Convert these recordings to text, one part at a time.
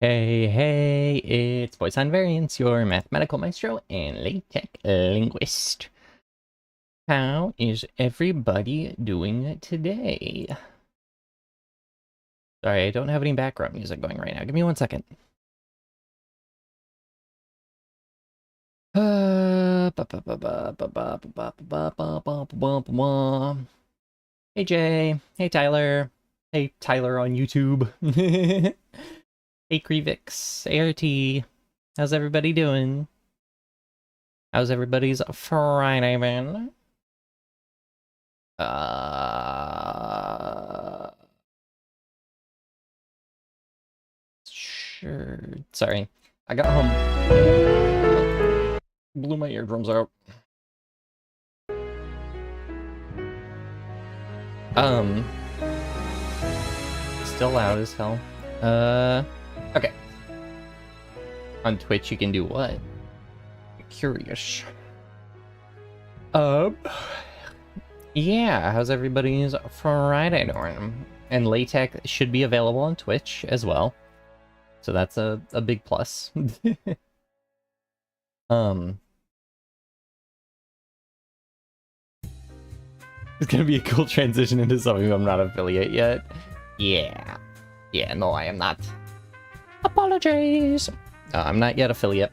Hey, it's Poisson Variance, your mathematical maestro and LaTeX linguist. How is everybody doing today? Sorry, I don't have any background music going right now. Give me 1 second. Hey Jay, hey Tyler, hey Tyler on YouTube. Hey Krevix, ART, how's everybody doing? How's everybody's Friday been? Sure. Sorry, I got home. Blew my eardrums out. Still loud as hell. Okay. On Twitch, you can do what? Curious. Yeah, how's everybody's Friday doing? And LaTeX should be available on Twitch as well. So that's a big plus. It's gonna be a cool transition into something I'm not affiliate yet. Yeah. Yeah, no, I am not. Apologies! I'm not yet affiliate.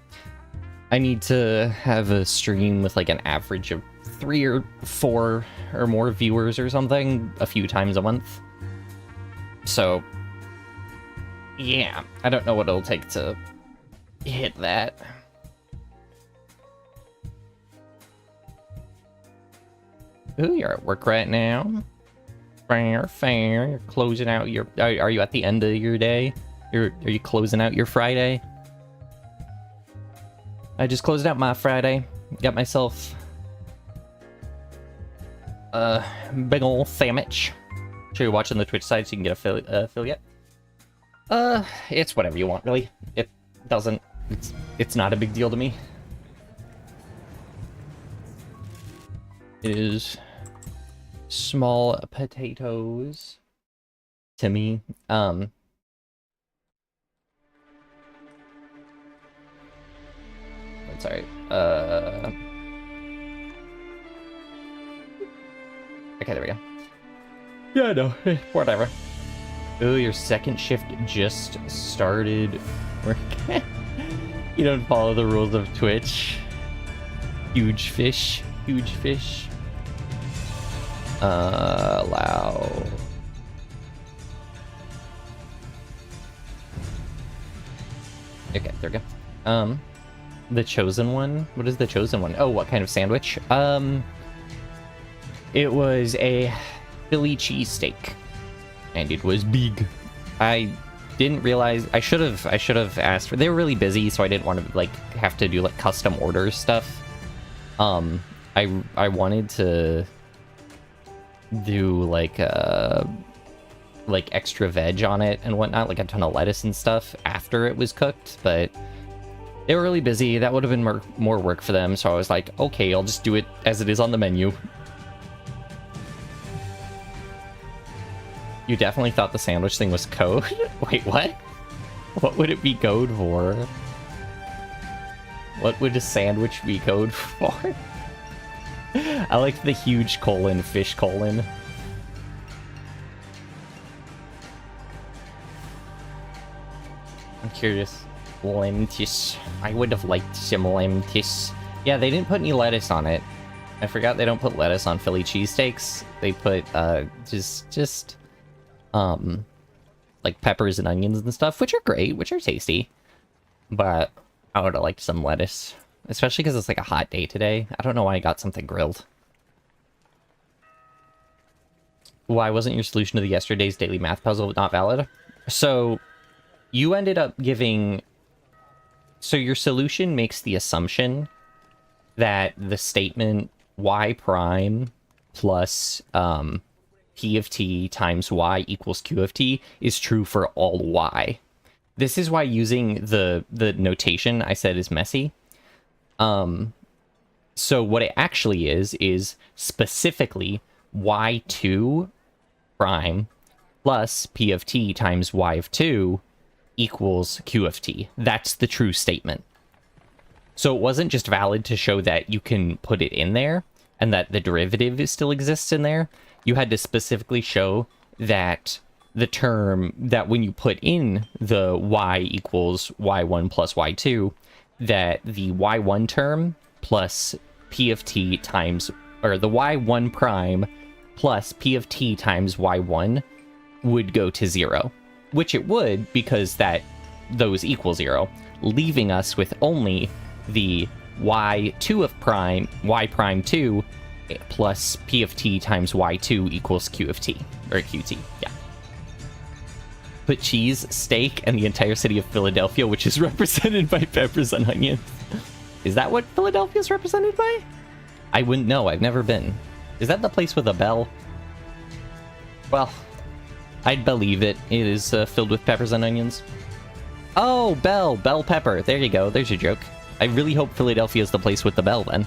I need to have a stream with like an average of 3 or 4 or more viewers or something a few times a month. So, yeah, I don't know what it'll take to hit that. Ooh, you're at work right now. Fair. You're closing out your... Are you at the end of your day? Are you closing out your Friday? I just closed out my Friday. Got myself a big ol' sandwich. Sure you're watching the Twitch side so you can get affiliate. It's whatever you want, really. It doesn't... It's not a big deal to me. It is small potatoes to me. Sorry. Okay, there we go. Yeah, no, whatever. Ooh, your second shift just started working. You don't follow the rules of Twitch. Huge fish. Huge fish. Allow. Okay, there we go. The chosen one? What is the chosen one? Oh, what kind of sandwich? It was a Philly cheesesteak, and it was big. I didn't realize I should have asked for. They were really busy, so I didn't want to like have to do like custom orders stuff. I wanted to do like extra veg on it and whatnot, like a ton of lettuce and stuff after it was cooked, but they were really busy. That would have been more work for them, so I was like, okay, I'll just do it as it is on the menu. You definitely thought the sandwich thing was code? Wait, what? What would it be code for? What would a sandwich be code for? I like the huge colon, fish colon. I'm curious. Lemtis. I would have liked some lemtis. Yeah, they didn't put any lettuce on it. I forgot they don't put lettuce on Philly cheesesteaks. They put, just like peppers and onions and stuff, which are great, which are tasty. But I would have liked some lettuce. Especially because it's like a hot day today. I don't know why I got something grilled. Why wasn't your solution to the yesterday's daily math puzzle not valid? So, you ended up giving... So your solution makes the assumption that the statement y prime plus p of t times y equals q of t is true for all y. This is why using the notation I said is messy. So what it actually is specifically y2 prime plus p of t times y of 2 equals q of t. That's the true statement. So it wasn't just valid to show that you can put it in there and that the derivative still exists in there. You had to specifically show that the term that when you put in the y equals y1 plus y2, that the y1 term plus p of t times, or the y1 prime plus p of t times y1 would go to 0. Which it would, because those equal 0, leaving us with only the y2 of prime, y prime 2, plus p of t times y2 equals q of t, or qt, yeah. Put cheese, steak, and the entire city of Philadelphia, which is represented by peppers and onions. Is that what Philadelphia is represented by? I wouldn't know, I've never been. Is that the place with a bell? Well... I'd believe it. It is filled with peppers and onions. Oh, bell pepper. There you go. There's your joke. I really hope Philadelphia is the place with the bell, then.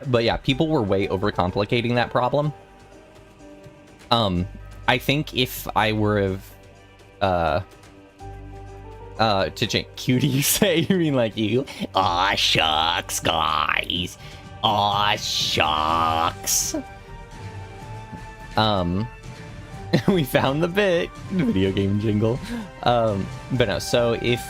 But yeah, people were way overcomplicating that problem. I think if I were to change cutie, say, you mean like you? Aw, shucks, guys. Aw, shucks. We found the bit. Video game jingle. But no, so if...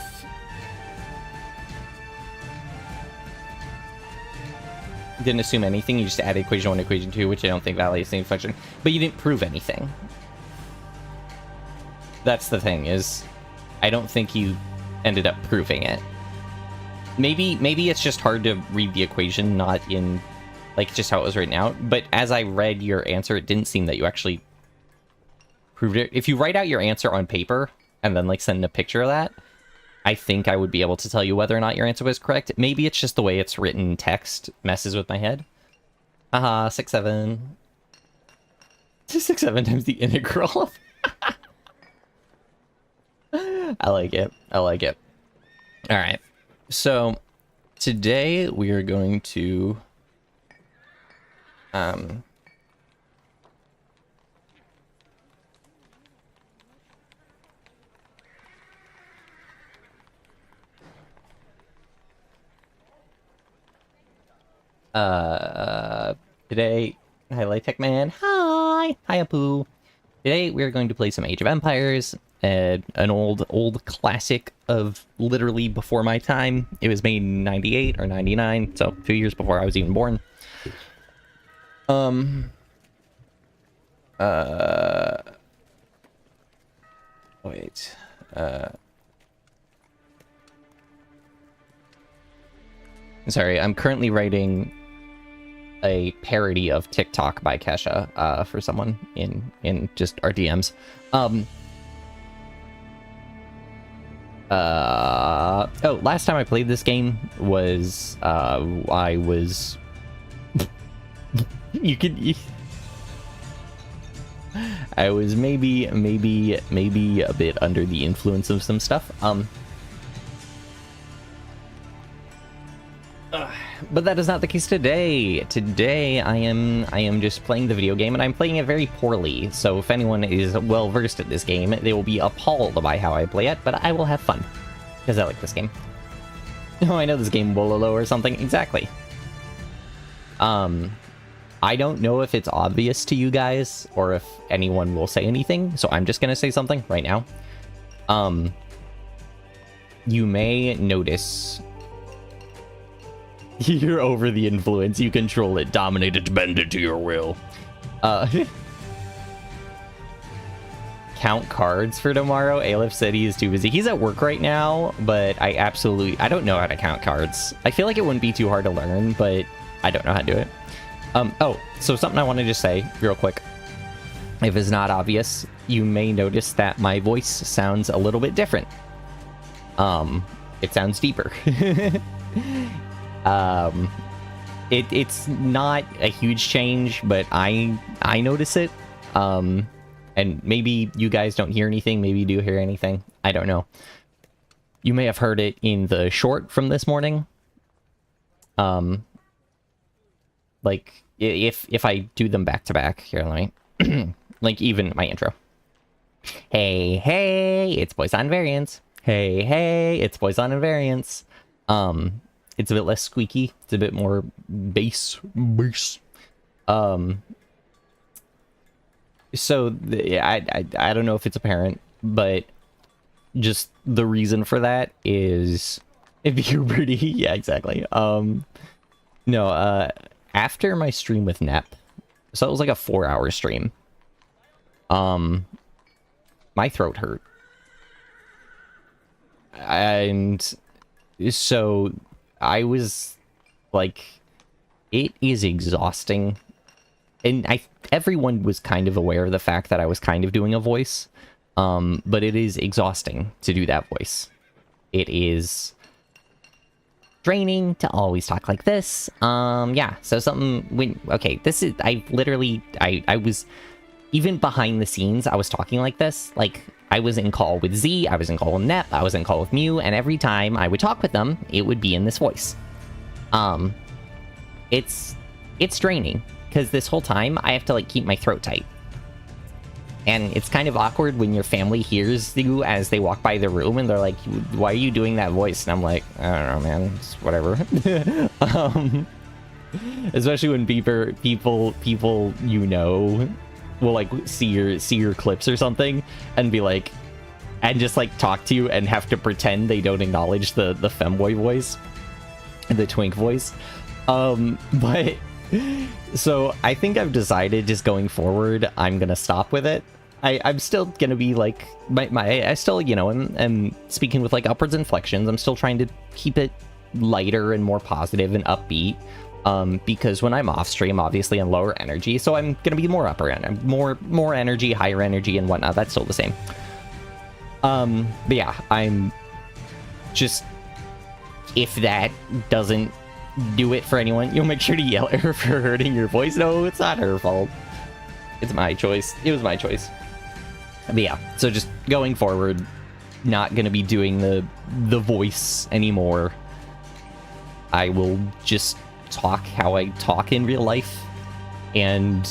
Didn't assume anything, you just added equation 1 equation 2, which I don't think validates the same function. But you didn't prove anything. That's the thing, is... I don't think you ended up proving it. Maybe it's just hard to read the equation, not in, like, just how it was written out. But as I read your answer, it didn't seem that you actually proved it. If you write out your answer on paper, and then, like, send a picture of that, I think I would be able to tell you whether or not your answer was correct. Maybe it's just the way it's written in text messes with my head. 6, 7. 6, 7 times the integral. I like it. I like it. Alright. So, today we are going to... Today... Hi, LaTeX man. Hi! Hi, Apu. Today we are going to play some Age of Empires. An old classic of literally before my time. It was made in 98 or 99, so 2 years before I was even born. Wait. Sorry, I'm currently writing a parody of TikTok by Kesha for someone in just our DMs. Oh, last time I played this game was I was I was maybe a bit under the influence of some stuff. But that is not the case today. Today I am just playing the video game, and I'm playing it very poorly. So if anyone is well versed at this game, they will be appalled by how I play it, but I will have fun because I like this game. Oh, I know this game, Wololo or something. Exactly. I don't know if it's obvious to you guys or if anyone will say anything, so I'm just gonna say something right now. You may notice you're over the influence, you control it, dominate it, bend it to your will. Count cards for tomorrow. Aleph said he is too busy. He's at work right now, but I don't know how to count cards. I feel like it wouldn't be too hard to learn, but I don't know how to do it. Oh, so something I wanted to say real quick. If it's not obvious, you may notice that my voice sounds a little bit different. It sounds deeper. It's not a huge change, but I notice it. And maybe you guys don't hear anything, maybe you do hear anything. I don't know. You may have heard it in the short from this morning. Like if I do them back to back, here, let me like even my intro. Hey, hey, it's Poisson variants. Hey, hey, it's Poisson and variants. It's a bit less squeaky. It's a bit more bass. So I don't know if it's apparent, but just the reason for that is puberty. Yeah, exactly. No, after my stream with Nep, so it was like a 4-hour stream. My throat hurt. And so I was like, it is exhausting. And everyone was kind of aware of the fact that I was kind of doing a voice. But it is exhausting to do that voice. It is draining to always talk like this. Yeah, so okay, this is, I was, even behind the scenes, I was talking like this. Like, I was in call with Z, I was in call with Nep, I was in call with Mew, and every time I would talk with them, it would be in this voice. It's draining, because this whole time, I have to, like, keep my throat tight. And it's kind of awkward when your family hears you as they walk by the room, and they're like, why are you doing that voice? And I'm like, I don't know, man, it's whatever. Especially when people you know will like see your clips or something and be like, and just like talk to you and have to pretend they don't acknowledge the femboy voice, the twink voice. But so I think I've decided just going forward, I'm gonna stop with it. I'm still gonna be like I still, you know, am speaking with like upwards inflections. I'm still trying to keep it lighter and more positive and upbeat. Because when I'm off stream, obviously I'm lower energy, so I'm gonna be more upper end, more energy, higher energy, and whatnot. That's still the same. But yeah, I'm just, if that doesn't do it for anyone, you'll make sure to yell at her for hurting your voice. No, it's not her fault. It's my choice. It was my choice. But yeah, so just going forward, not gonna be doing the voice anymore. I will just talk how I talk in real life, and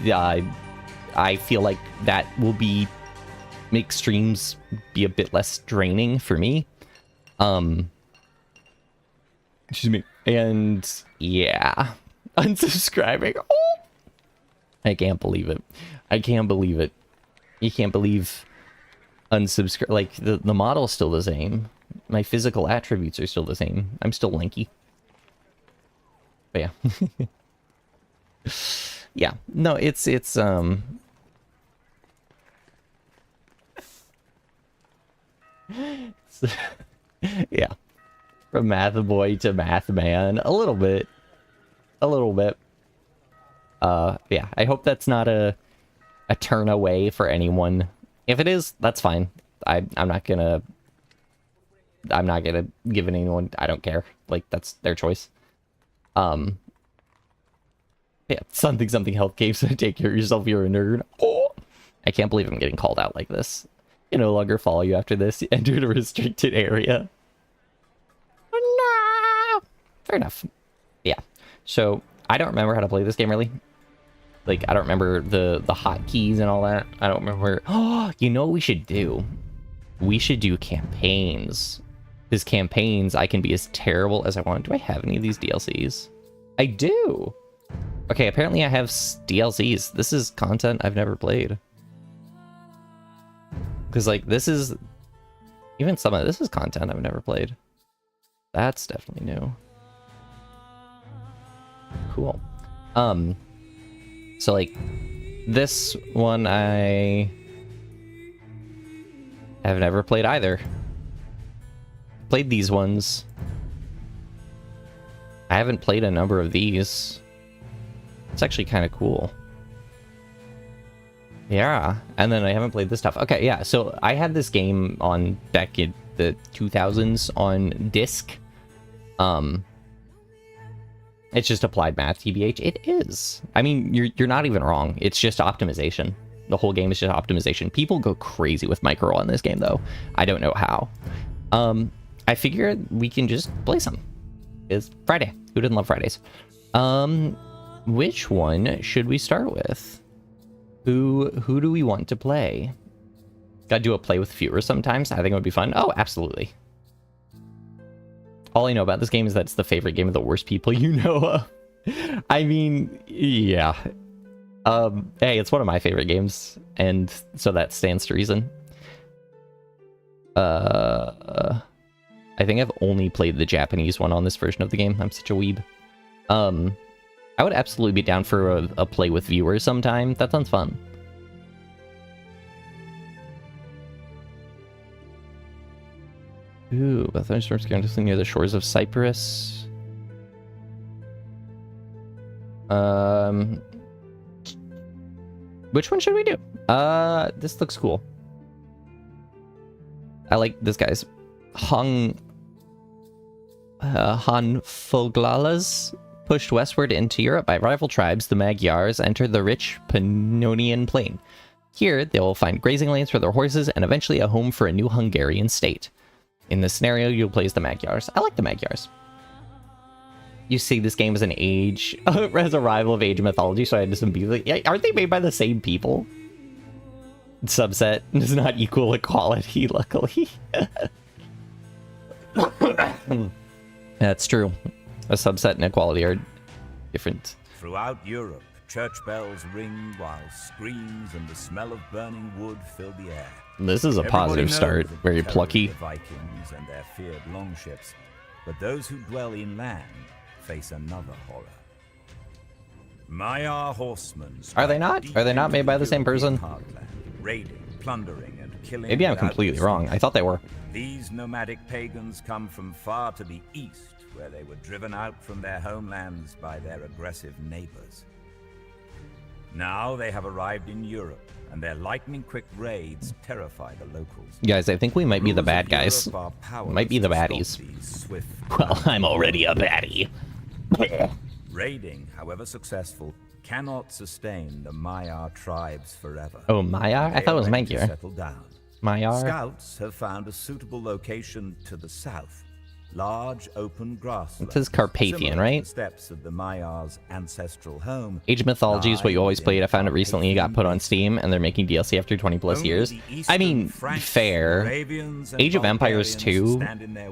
I feel like that will make streams be a bit less draining for me. Excuse me. And yeah, unsubscribing. Oh! I can't believe it. I can't believe it. You can't believe unsubscribe. Like the model's still the same. My physical attributes are still the same. I'm still lanky. But yeah. Yeah. No, it's yeah. From math boy to math man. A little bit. A little bit. Yeah, I hope that's not a turn away for anyone. If it is, that's fine. I'm not gonna give it anyone. I don't care. Like, that's their choice. Yeah, something health game, so take care of yourself, you're a nerd. Oh, I can't believe I'm getting called out like this. I no longer follow you after this. You entered a restricted area. Oh, no! Fair enough. Yeah. So, I don't remember how to play this game, really. Like, I don't remember the hotkeys and all that. I don't remember... Oh, you know what we should do? We should do campaigns. Because campaigns, I can be as terrible as I want. Do I have any of these DLCs? I do! Okay, apparently I have DLCs. This is content I've never played. Because, like, this is... Even some of this is content I've never played. That's definitely new. Cool. So, like, this one I have never played either. Played these ones. I haven't played a number of these. It's actually kind of cool. Yeah, and then I haven't played this stuff. Okay, yeah, so I had this game on back in the 2000s on disc. It's just applied math, TBH. It is. I mean, you're not even wrong. It's just optimization. The whole game is just optimization. People go crazy with micro on this game, though. I don't know how. I figured we can just play some. It's Friday. Who doesn't love Fridays? Which one should we start with? Who do we want to play? Gotta do a play with viewers sometimes. I think it would be fun. Oh, absolutely. All I know about this game is that it's the favorite game of the worst people you know of. I mean, yeah. Hey, it's one of my favorite games, and so that stands to reason. I think I've only played the Japanese one on this version of the game. I'm such a weeb. I would absolutely be down for a play with viewers sometime. That sounds fun. Ooh, a thunderstorm's currently near the shores of Cyprus. Which one should we do? This looks cool. I like this guy's Han Foglalas. Pushed westward into Europe by rival tribes, the Magyars entered the rich Pannonian Plain. Here, they will find grazing lands for their horses and eventually a home for a new Hungarian state. In this scenario, you'll play as the Magyars. I like the Magyars. You see this game as an age, as a rival of Age of Mythology, so I had to be like, yeah, aren't they made by the same people? Subset does not equal equality, luckily. That's true. A subset and equality are different. Throughout Europe, church bells ring while screams and the smell of burning wood fill the air. This is a positive start. Very plucky. The Vikings and their feared longships, but those who dwell inland face another horror. Maya horsemen. Are they not? Are they not made by the same person? Raiding, plundering, and killing. Maybe I'm completely wrong. I thought they were. These nomadic pagans come from far to the east, where they were driven out from their homelands by their aggressive neighbors. Now they have arrived in Europe, and their lightning-quick raids terrify the locals. Guys, I think we might be the bad guys. Might be the baddies. Well, I'm already a baddie. Raiding, however successful, cannot sustain the Maya tribes forever. Oh, Maya? I thought it was Magyar. Settle down. Maya? Scouts have found a suitable location to the south. Large open grasslands. It says Carpathian, right? Steps of the Mayas' ancestral home. Age of Mythology is what you always played. I found it recently. It got put on Steam, and they're making DLC after 20 plus years. I mean, fair. Age of Empires 2,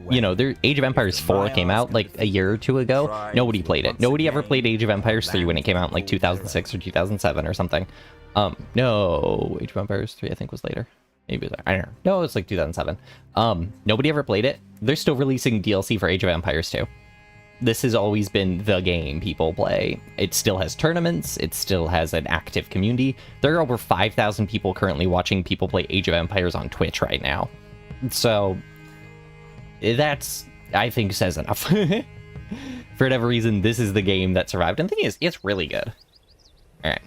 you know, Age of Empires 4 came out like a year or two ago. Nobody played it. Nobody ever played Age of Empires 3 when it came out in like 2006 or 2007 or something. No, Age of Empires 3 I think was later. Maybe it was, I don't know. No, it's like 2007. Nobody ever played it. They're still releasing DLC for Age of Empires 2. This has always been the game people play. It still has tournaments. It still has an active community. There are over 5,000 people currently watching people play Age of Empires on Twitch right now. So, that's I think says enough. For whatever reason, this is the game that survived. And the thing is, it's really good. Alright.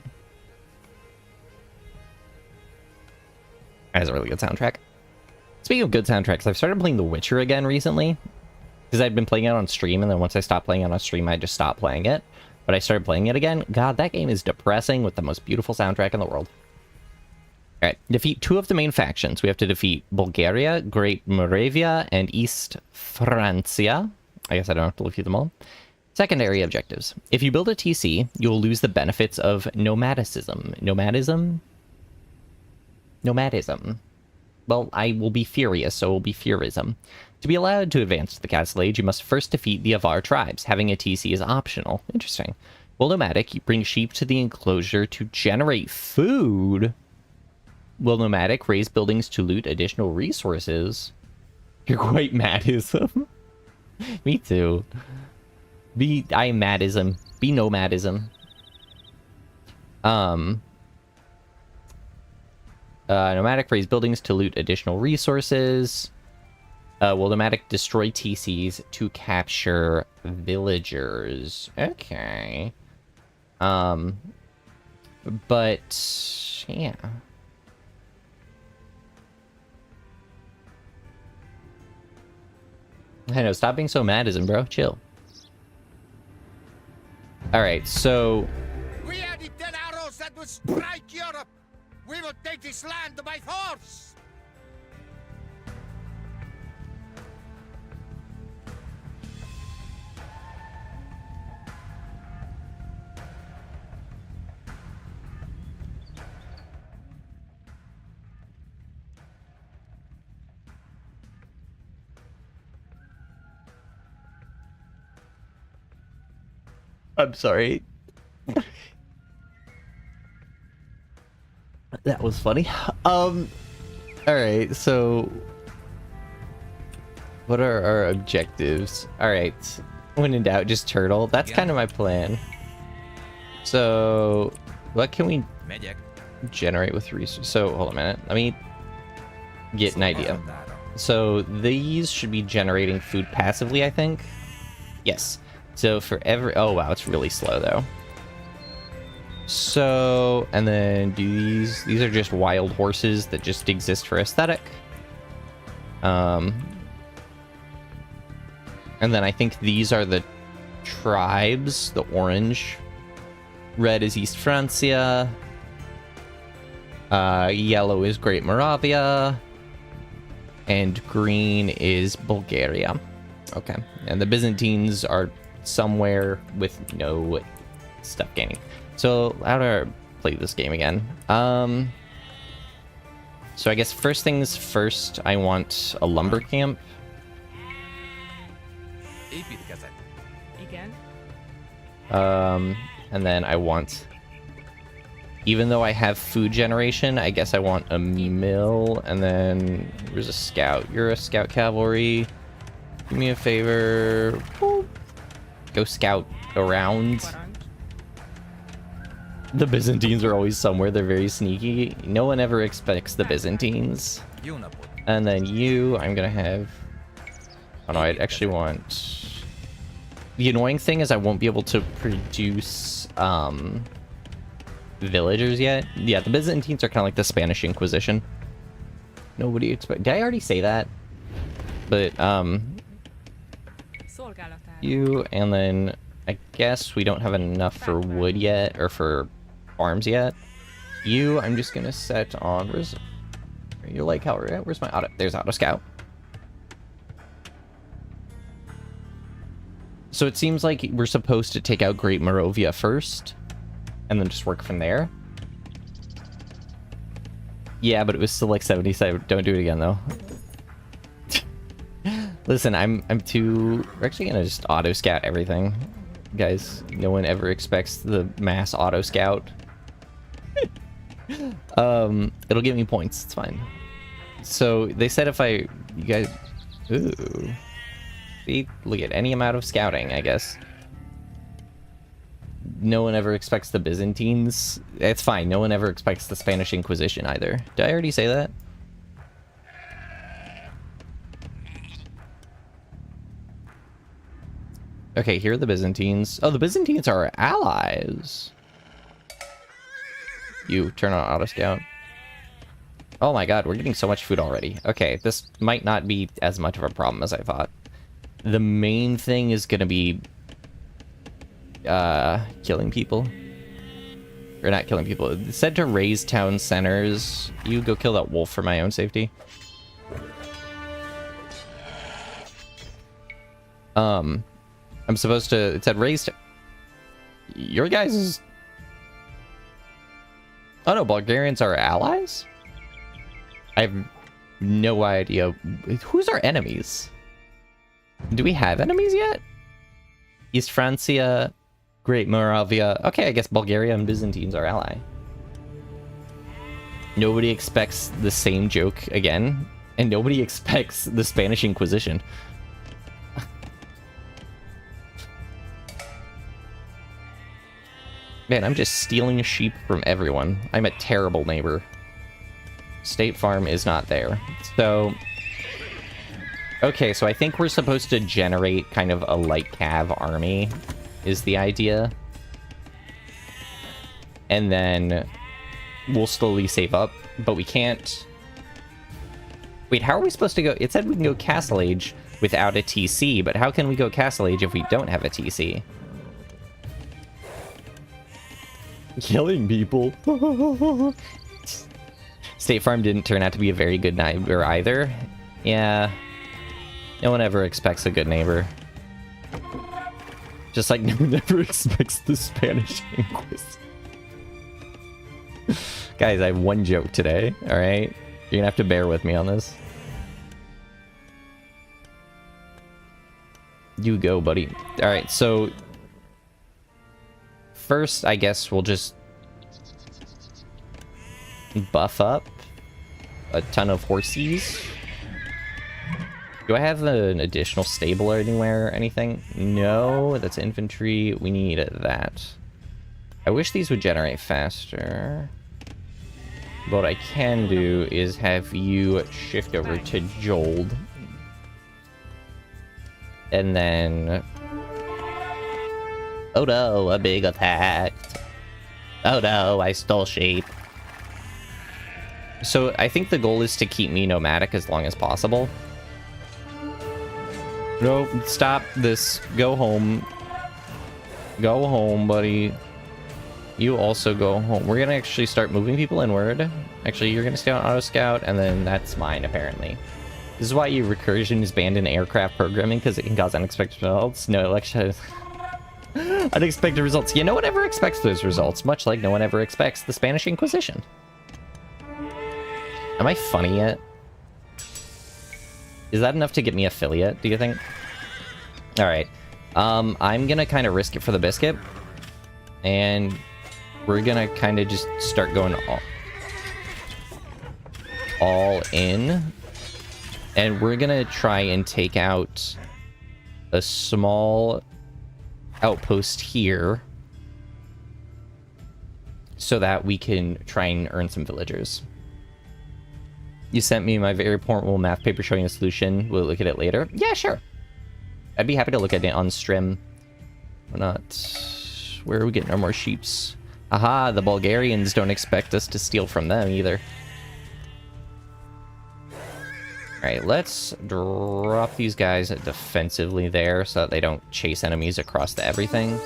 That has a really good soundtrack. Speaking of good soundtracks, I've started playing The Witcher again recently. Because I'd been playing it on stream, and then once I stopped playing it on stream, I just stopped playing it. But I started playing it again. God, that game is depressing with the most beautiful soundtrack in the world. Alright, defeat 2 of the main factions. We have to defeat Bulgaria, Great Moravia, and East Francia. I guess I don't have to defeat them all. Secondary objectives. If you build a TC, you will lose the benefits of nomadicism. Nomadism? Nomadism. Well, I will be furious, so it will be Furism. To be allowed to advance to the Castle Age, you must first defeat the Avar tribes. Having a TC is optional. Interesting. While nomadic, you bring sheep to the enclosure to generate food. Will nomadic raise buildings to loot additional resources? You're quite madism. Me too. I am madism. Be nomadism. Nomadic raise buildings to loot additional resources. Will nomadic destroy TCs to capture villagers? Okay. But yeah. I know, stop being so madism, bro. Chill. Alright, so... We are the 10 arrows that will strike Europe! We will take this land by force! I'm sorry. That was funny. Alright, so... what are our objectives? Alright, when in doubt, just turtle. That's kind of my plan. So, what can we generate with resources? So, hold on a minute. Let me get an idea. So, these should be generating food passively, I think. Yes. So, for every... oh, wow, it's really slow, though. So, and then do these are just wild horses that just exist for aesthetic. And then I think these are the tribes, the orange. Red is East Francia. Yellow is Great Moravia. And green is Bulgaria. Okay, and the Byzantines are somewhere with no stuff gaining. So, how do I play this game again? So I guess first things first, I want a lumber camp. And then I want... even though I have food generation, I guess I want a mill, and then... where's a scout? You're a scout cavalry. Do me a favor. Boop. Go scout around. The Byzantines are always somewhere. They're very sneaky. No one ever expects the Byzantines. And then you, I'm gonna have... oh no, I actually want... the annoying thing is I won't be able to produce villagers yet. Yeah, the Byzantines are kind of like the Spanish Inquisition. Nobody expect... did I already say that? But you, and then I guess we don't have enough for wood yet, or for farms yet. You, I'm just gonna set on... where's... you're like, how... where's my auto... there's auto scout. So it seems like we're supposed to take out Great Moravia first, and then just work from there. Yeah, but it was still like 77. Don't do it again, though. Listen, I'm too... we're actually gonna just auto scout everything. Guys, no one ever expects the mass auto scout. It'll give me points. It's fine. So they said if you guys... ooh. See, look at any amount of scouting, I guess. No one ever expects the Byzantines. It's fine. No one ever expects the Spanish Inquisition either. Did I already say that? Okay, here are the Byzantines. Oh, the Byzantines are our allies. You turn on auto scout. Oh my god, we're getting so much food already. Okay, this might not be as much of a problem as I thought. The main thing is gonna be killing people. Or not killing people. It's said to raise town centers. You go kill that wolf for my own safety. I'm supposed to... It said raised... Your guys is... Oh no, Bulgarians are allies? I have no idea. Who's our enemies? Do we have enemies yet? East Francia, Great Moravia. Okay, I guess Bulgaria and Byzantines are ally. Nobody expects the same joke again, and nobody expects the Spanish Inquisition. Man, I'm just stealing sheep from everyone. I'm a terrible neighbor. State Farm is not there. So... Okay, so I think we're supposed to generate kind of a light cav army, is the idea. And then we'll slowly save up, but we can't... Wait, how are we supposed to go? It said we can go Castle Age without a TC, but how can we go Castle Age if we don't have a TC? Killing people. State Farm didn't turn out to be a very good neighbor either. Yeah. No one ever expects a good neighbor. Just like no one ever expects the Spanish Inquisition. Guys, I have one joke today, alright? You're gonna have to bear with me on this. You go, buddy. Alright, so... First, I guess we'll just... buff up a ton of horses. Do I have an additional stable anywhere or anything? No, that's infantry. We need that. I wish these would generate faster. What I can do is have you shift over to Jold. And then... Oh no, a big attack. Oh no, I stole sheep. So I think the goal is to keep me nomadic as long as possible. No, stop this. Go home. Go home, buddy. You also go home. We're gonna actually start moving people inward. Actually, you're gonna stay on auto scout, and then that's mine, apparently. This is why your recursion is banned in aircraft programming, because it can cause unexpected results. No election. Unexpected results. Yeah, no one ever expects those results, much like no one ever expects the Spanish Inquisition. Am I funny yet? Is that enough to get me affiliate, do you think? Alright. I'm gonna kind of risk it for the biscuit. And we're gonna kind of just start going all in. And we're gonna try and take out a small outpost here so that we can try and earn some villagers. You sent me my very portable math paper showing a solution. We'll look at it later. Yeah, sure. I'd be happy to look at it on stream. Why not? Where are we getting our more sheeps? Aha, the Bulgarians don't expect us to steal from them either. Alright, let's drop these guys defensively there so that they don't chase enemies across the everything.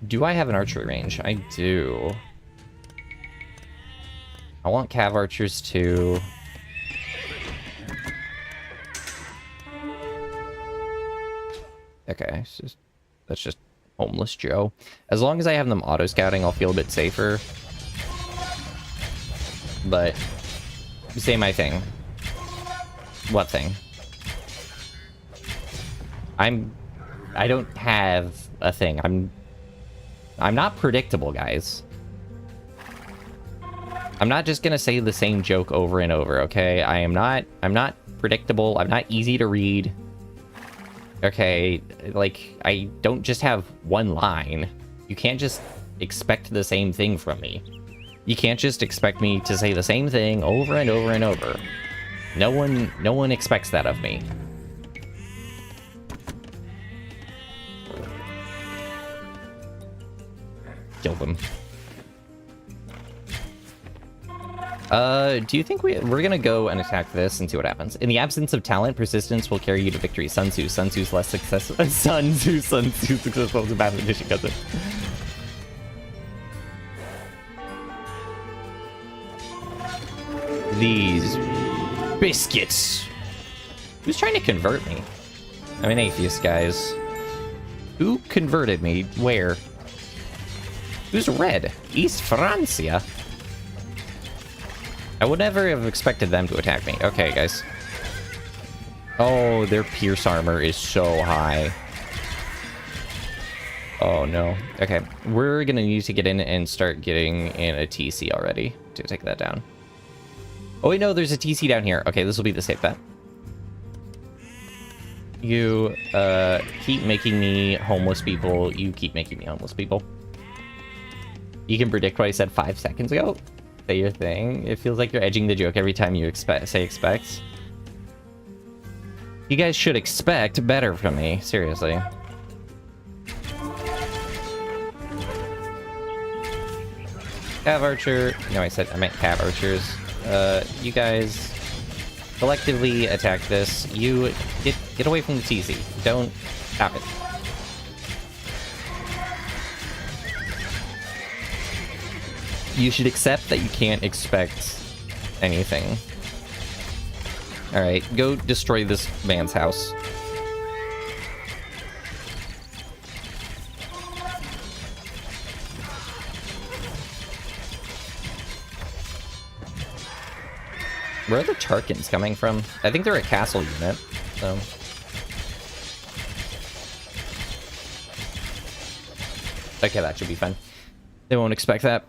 Do I have an archery range? I do. I want cav archers too. Okay, that's just homeless Joe. As long as I have them auto-scouting, I'll feel a bit safer. But, say my thing. What thing? I don't have a thing. I'm not predictable, guys. I'm not just gonna say the same joke over and over, okay? I'm not predictable. I'm not easy to read. Okay, like, I don't just have one line. You can't just expect the same thing from me. You can't just expect me to say the same thing over and over and over. No one expects that of me. Kill them. Do you think we're gonna go and attack this and see what happens? In the absence of talent, persistence will carry you to victory. Sun Tzu's less successful. Sun Tzu successful to battle edition cousin. These biscuits. Who's trying to convert me? I'm an atheist, guys. Who converted me? Where? Who's red? East Francia. I would never have expected them to attack me. Okay, guys. Oh, their pierce armor is so high. Oh, no. Okay, we're gonna need to get in and start getting in a TC already to take that down. Oh, wait, no, there's a TC down here. Okay, this will be the safe bet. You, keep making me homeless people. You keep making me homeless people. You can predict what I said 5 seconds ago? Say your thing. It feels like you're edging the joke every time you say expect. You guys should expect better from me. Seriously. Cav archer. No, I meant cav archers. You guys collectively attack this. You get away from the TC. Don't stop it. You should accept that you can't expect anything. Alright, go destroy this man's house. Where are the Tarkans coming from? I think they're a castle unit, so... Okay, that should be fine. They won't expect that.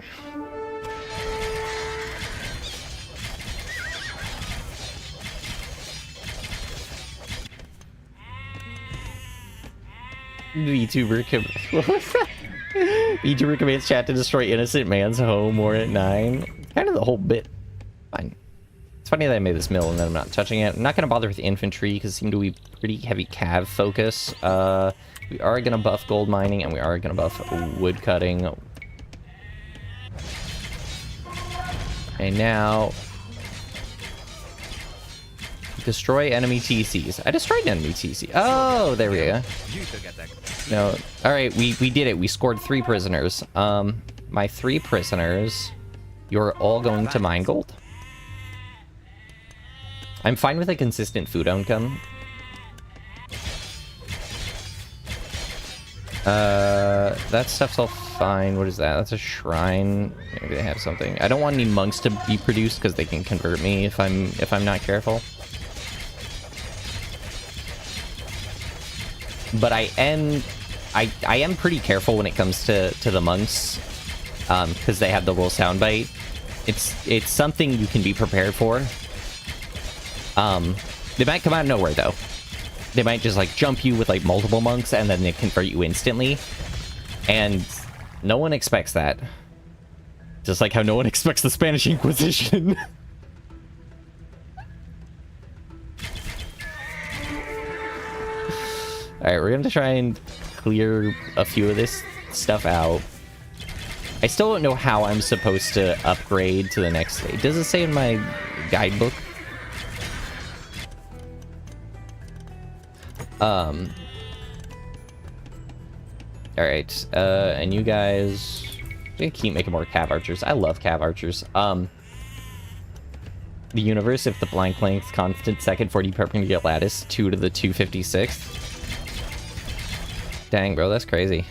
VTuber VTuber commands chat to destroy innocent man's home or at 9. Kind of the whole bit. Fine. It's funny that I made this mill and then I'm not touching it. I'm not going to bother with infantry because it seemed to be pretty heavy cav focus. We are going to buff gold mining and we are going to buff wood cutting. And now... destroy enemy TCs. I destroyed an enemy TC. Oh, there we go. No. Alright, we did it. We scored 3 prisoners. My 3 prisoners, you're all going to mine gold. I'm fine with a consistent food income. That stuff's all fine. What is that? That's a shrine. Maybe they have something. I don't want any monks to be produced because they can convert me if I'm not careful. But I am pretty careful when it comes to the monks, because they have the little soundbite. It's something you can be prepared for. They might come out of nowhere though. They might just like jump you with like multiple monks and then they convert you instantly, and no one expects that. Just like how no one expects the Spanish Inquisition. Alright, we're gonna try and clear a few of this stuff out. I still don't know how I'm supposed to upgrade to the next stage. Does it say in my guidebook? Alright, and you guys... I'm gonna keep making more cav archers. I love cav archers. The universe, if the blank length constant second 40 perpendicular lattice 2 to the 256th. Dang, bro, that's crazy.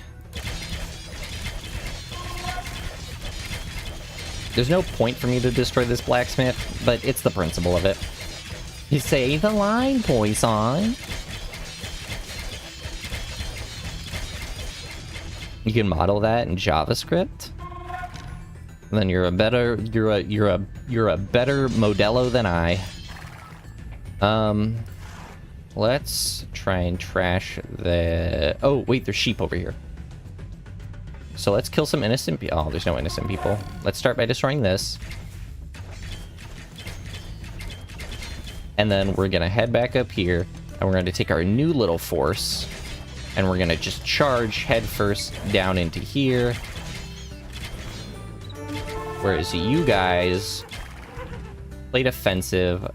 There's no point for me to destroy this blacksmith, but it's the principle of it. You say the line, Poisson. You can model that in JavaScript. And then you're a better modello than I. Let's try and trash the... Oh, wait, there's sheep over here. So let's kill some innocent people. Oh, there's no innocent people. Let's start by destroying this. And then we're gonna head back up here, and we're gonna take our new little force, and we're gonna just charge head first down into here. Whereas you guys played offensive,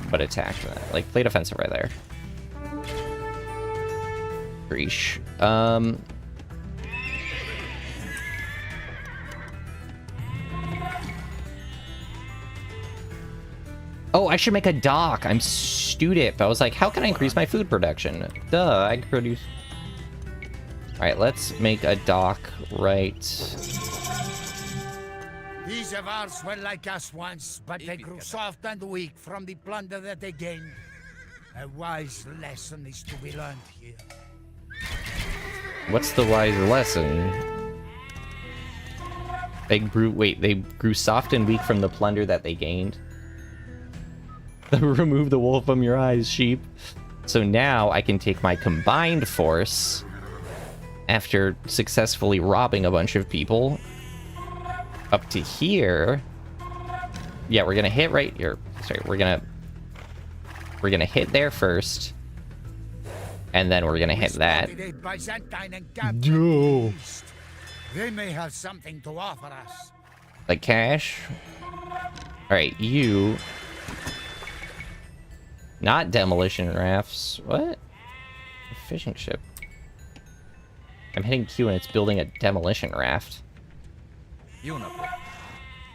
but attacked. Like, played offensive right there. Breach. Oh, I should make a dock. I'm stupid. I was like, how can I increase my food production? Duh, I can produce... Alright, let's make a dock right... These of ours were like us once, but they grew soft and weak from the plunder that they gained. A wise lesson is to be learned here. What's the wise lesson? They grew soft and weak from the plunder that they gained. Remove the wool from your eyes, sheep. So now I can take my combined force after successfully robbing a bunch of people up to here. Yeah, we're gonna hit right here. Sorry, we're gonna hit there first, and then we're gonna hit that. No. They may have something to offer us. Like cash. All right, you. Not demolition rafts. What? A fishing ship. I'm hitting Q and it's building a demolition raft.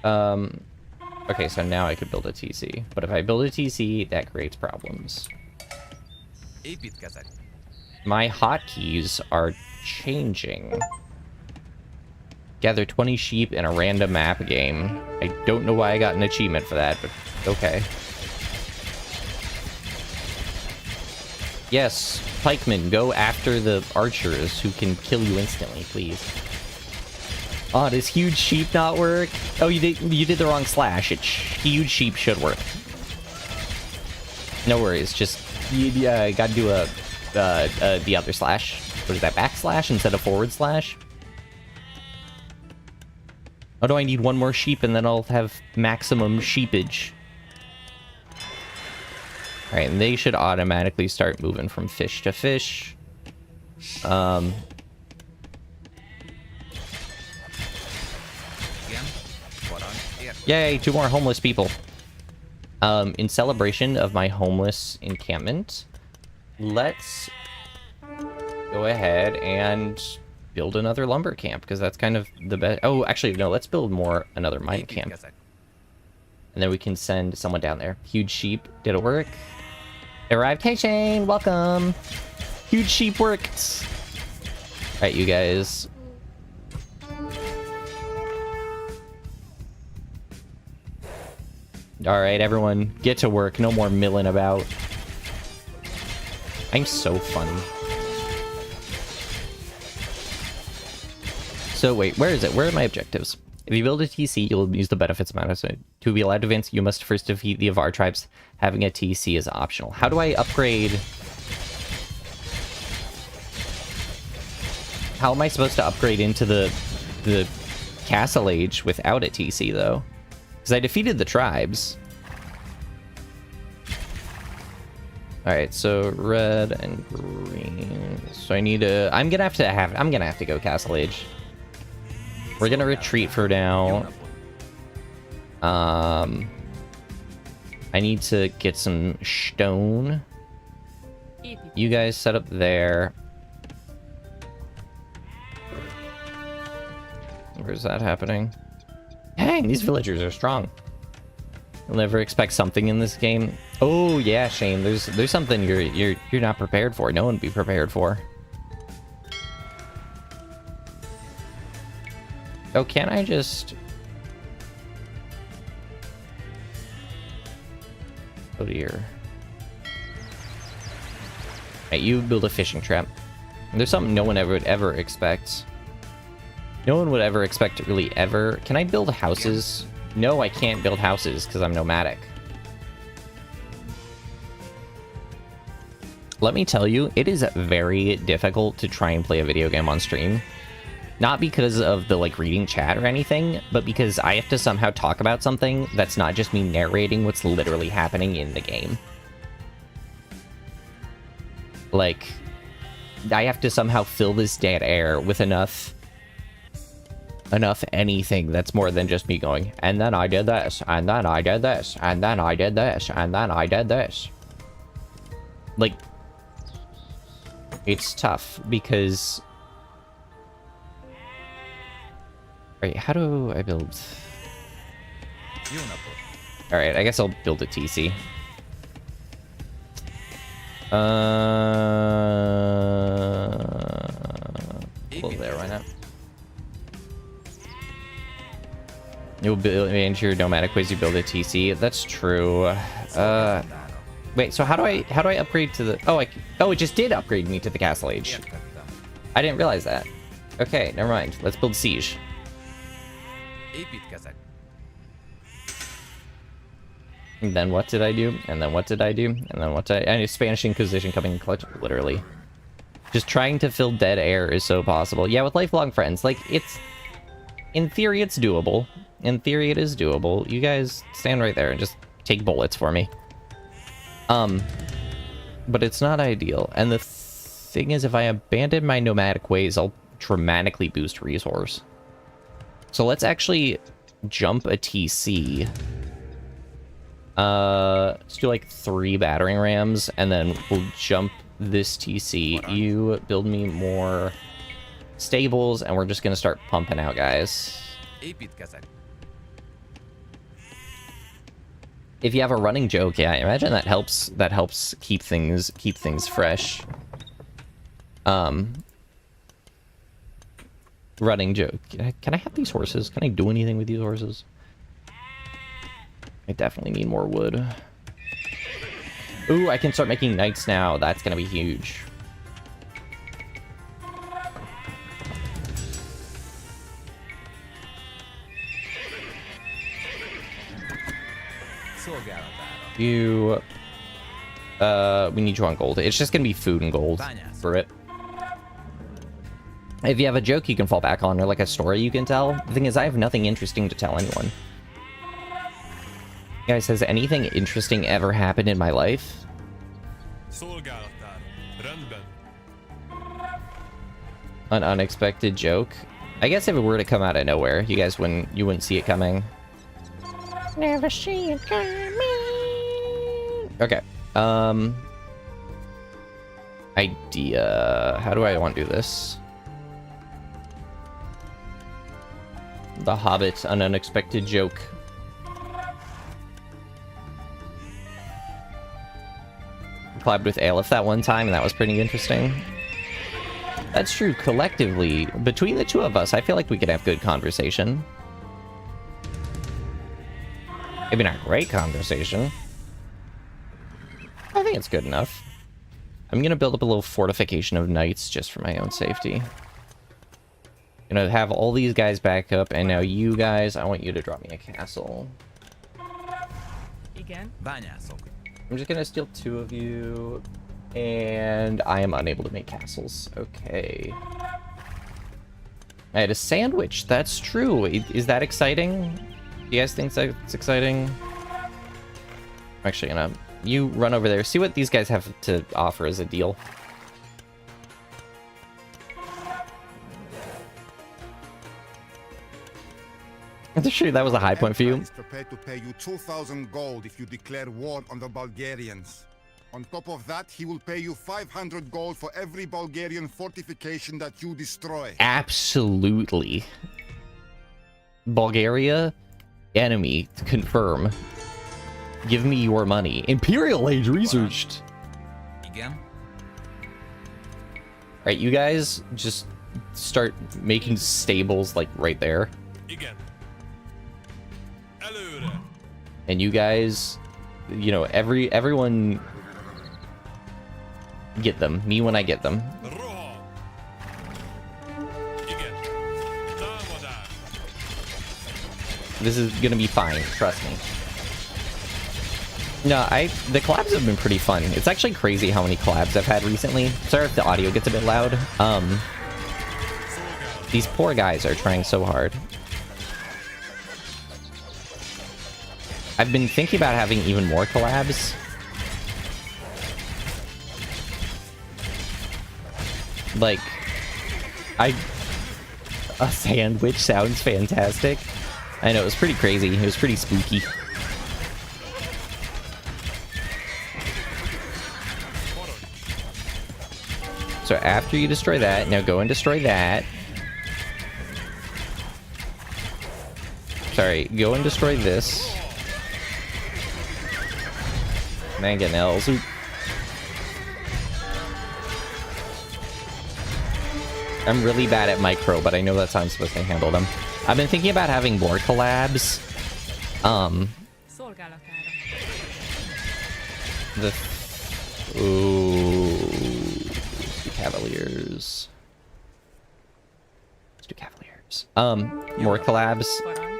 Okay, so now I could build a TC. But if I build a TC, that creates problems. My hotkeys are changing. Gather 20 sheep in a random map game. I don't know why I got an achievement for that, but okay. Yes, pikemen, go after the archers who can kill you instantly, please. Oh, does huge sheep not work? Oh, you did the wrong slash. Huge sheep should work. No worries, just you gotta do the other slash. What is that, backslash instead of forward slash? Oh, do I need one more sheep and then I'll have maximum sheepage? Alright, and they should automatically start moving from fish to fish. Yay, 2 more homeless people. In celebration of my homeless encampment, let's go ahead and build another lumber camp, because that's kind of the best. Oh, actually, no, let's build another mine camp. And then we can send someone down there. Huge sheep, did it work? Arrived. Hey, Shane, welcome. Huge sheep worked. All right, you guys. All right, everyone, get to work. No more milling about. I'm so funny. So wait, where is it? Where are my objectives? If you build a TC, you'll use the benefits management. To be allowed to advance, you must first defeat the Avar tribes. Having a TC is optional. How do I upgrade? How am I supposed to upgrade into the Castle Age without a TC, though? Because I defeated the tribes. Alright, so red and green. So I need to... I'm gonna have to go Castle Age. We're gonna retreat for now. I need to get some stone. You guys set up there. Where's that happening? Dang, these villagers are strong. You'll never expect something in this game. Oh yeah, Shane. There's something you're not prepared for. No one would be prepared for. Oh, can I just... Oh dear. Right, you build a fishing trap. There's something no one would ever expect. No one would ever expect, really, ever. Can I build houses? No, I can't build houses because I'm nomadic. Let me tell you, it is very difficult to try and play a video game on stream. Not because of the, like, reading chat or anything, but because I have to somehow talk about something that's not just me narrating what's literally happening in the game. Like, I have to somehow fill this dead air with enough enough anything that's more than just me going, and then I did this, and then I did this, and then I did this, and then I did this. Like, it's tough because... Right, how do I build... Alright, I guess I'll build a TC. Well, there, why not? You'll build into your nomadic ways. You build a TC. That's true. Wait. So how do I upgrade to the? Oh, it just did upgrade me to the castle age. I didn't realize that. Okay, never mind. Let's build siege. And then what did I do? And then what did I do? And then what did I... And Spanish Inquisition coming in clutch, literally. Just trying to fill dead air is so possible. Yeah, with lifelong friends, like, it's... In theory, it's doable. In theory, it is doable. You guys stand right there and just take bullets for me. But it's not ideal. And the thing is, if I abandon my nomadic ways, I'll dramatically boost resource. So let's actually jump a TC. Let's do like 3 battering rams, and then we'll jump this TC. You build me more stables, and we're just gonna start pumping out guys. If you have a running joke, yeah, I imagine that helps. That helps keep things fresh. Running joke. Can I have these horses? Can I do anything with these horses? I definitely need more wood. Ooh, I can start making knights now. That's gonna be huge. You... we need you on gold. It's just gonna be food and gold for it. If you have a joke you can fall back on, or like a story you can tell. The thing is, I have nothing interesting to tell anyone. Guys, has anything interesting ever happened in my life? An unexpected joke? I guess if it were to come out of nowhere, you guys wouldn't see it coming. Never see it coming. Okay. Idea. How do I want to do this? The Hobbit, an unexpected joke. Collabed with Aleph that one time, and that was pretty interesting. That's true. Collectively, between the two of us, I feel like we could have good conversation. Maybe not great conversation. I think it's good enough. I'm gonna build up a little fortification of knights just for my own safety. Gonna have all these guys back up, and now you guys, I want you to drop me a castle. Again? I'm just gonna steal 2 of you, and I am unable to make castles. Okay. I had a sandwich. That's true. Is that exciting? Do you guys think that's exciting? I'm actually gonna... You run over there. See what these guys have to offer as a deal. Sure, that was a high point for you. Is prepared to pay you 2,000 gold if you declare war on the Bulgarians. On top of that, he will pay you 500 gold for every Bulgarian fortification that you destroy. Absolutely. Bulgaria, enemy, confirm. Give me your money. Imperial Age researched. Again? Alright, you guys just start making stables like right there. Again. And you guys, you know, everyone get them. Me when I get them. This is gonna be fine, trust me. No, the collabs have been pretty fun. It's actually crazy how many collabs I've had recently. Sorry if the audio gets a bit loud. These poor guys are trying so hard. I've been thinking about having even more collabs. Like, A sandwich sounds fantastic. I know, it was pretty crazy. It was pretty spooky. So after you destroy that, now go and destroy that. Sorry, go and destroy this. Man, get L's. Oop. I'm really bad at micro, but I know that's how I'm supposed to handle them. I've been thinking about having more collabs. Let's do Cavaliers. Let's do Cavaliers. More collabs.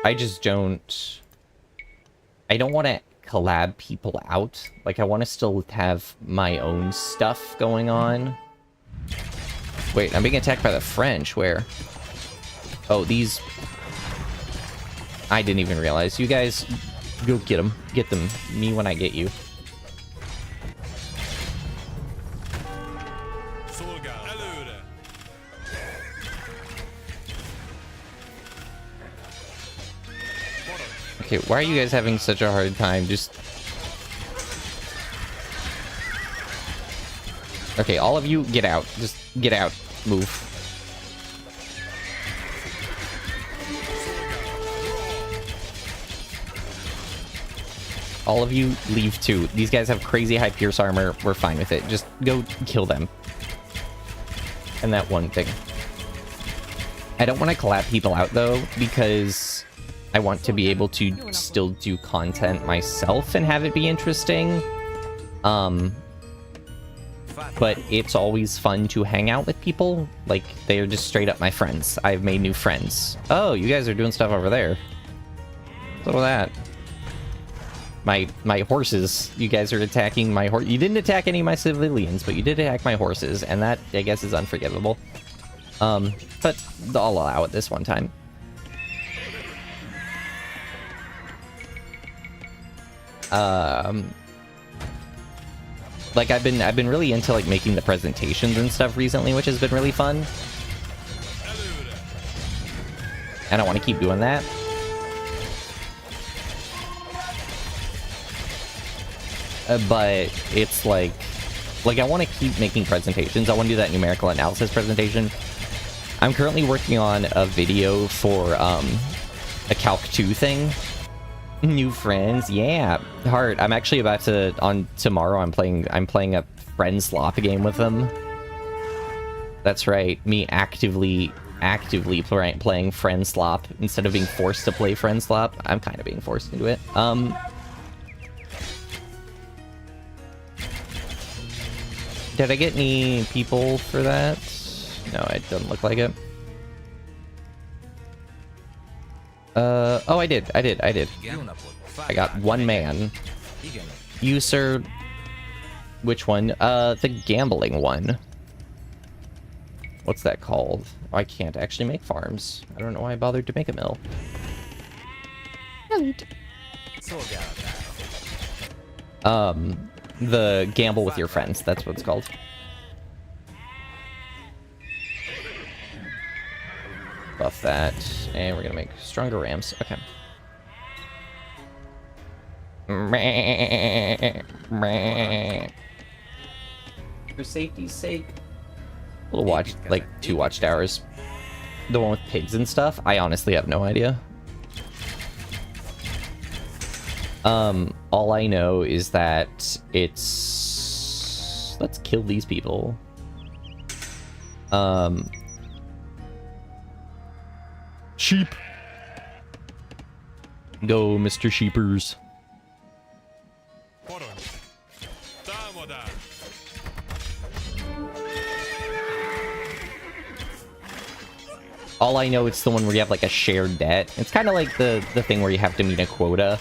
I just don't... I don't want to collab people out. Like, I want to still have my own stuff going on. Wait, I'm being attacked by the French. Where? Oh, these... I didn't even realize. You guys, go get them. Get them. Me when I get you. Okay, why are you guys having such a hard time? Just... Okay, all of you, get out. Just get out. Move. All of you, leave too. These guys have crazy high pierce armor. We're fine with it. Just go kill them. And that one thing. I don't want to collab people out, though, because I want to be able to still do content myself and have it be interesting. But it's always fun to hang out with people. Like, they're just straight up my friends. I've made new friends. Oh, you guys are doing stuff over there. What's all that? My horses. You guys are attacking my horse. You didn't attack any of my civilians, but you did attack my horses, and that, I guess, is unforgivable. But I'll allow it this one time. Like, I've been really into, like, making the presentations and stuff recently, which has been really fun. And I want to keep doing that. But it's like I want to keep making presentations. I want to do that numerical analysis presentation. I'm currently working on a video for a Calc 2 thing. New friends, yeah. Heart, I'm actually about to, on tomorrow, I'm playing a friend slop game with them. That's right, me actively playing friend slop instead of being forced to play friend slop. I'm kind of being forced into it. Did I get any people for that? No, it doesn't look like it. Oh, I did. I got one man. You, sir... Which one? The gambling one. What's that called? Oh, I can't actually make farms. I don't know why I bothered to make a mill. The gamble with your friends. That's what it's called. Buff that, and we're gonna make stronger rams. Okay. For safety's sake. We'll watch, like, 2 watchtowers. The one with pigs and stuff? I honestly have no idea. All I know is that it's... Let's kill these people. Sheep. Go, Mr. Sheepers. All I know, it's the one where you have, like, a shared debt. It's kind of like the thing where you have to meet a quota.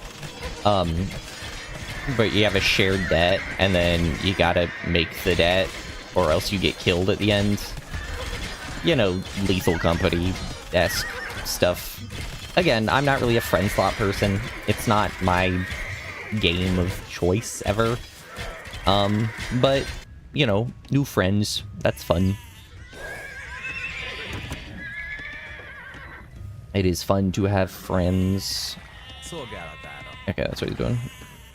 But you have a shared debt, and then you gotta make the debt, or else you get killed at the end. You know, Lethal Company-esque stuff. Again, I'm not really a friend slot person. It's not my game of choice ever. But, you know, new friends. That's fun. It is fun to have friends. So galataro. Okay, that's what he's doing.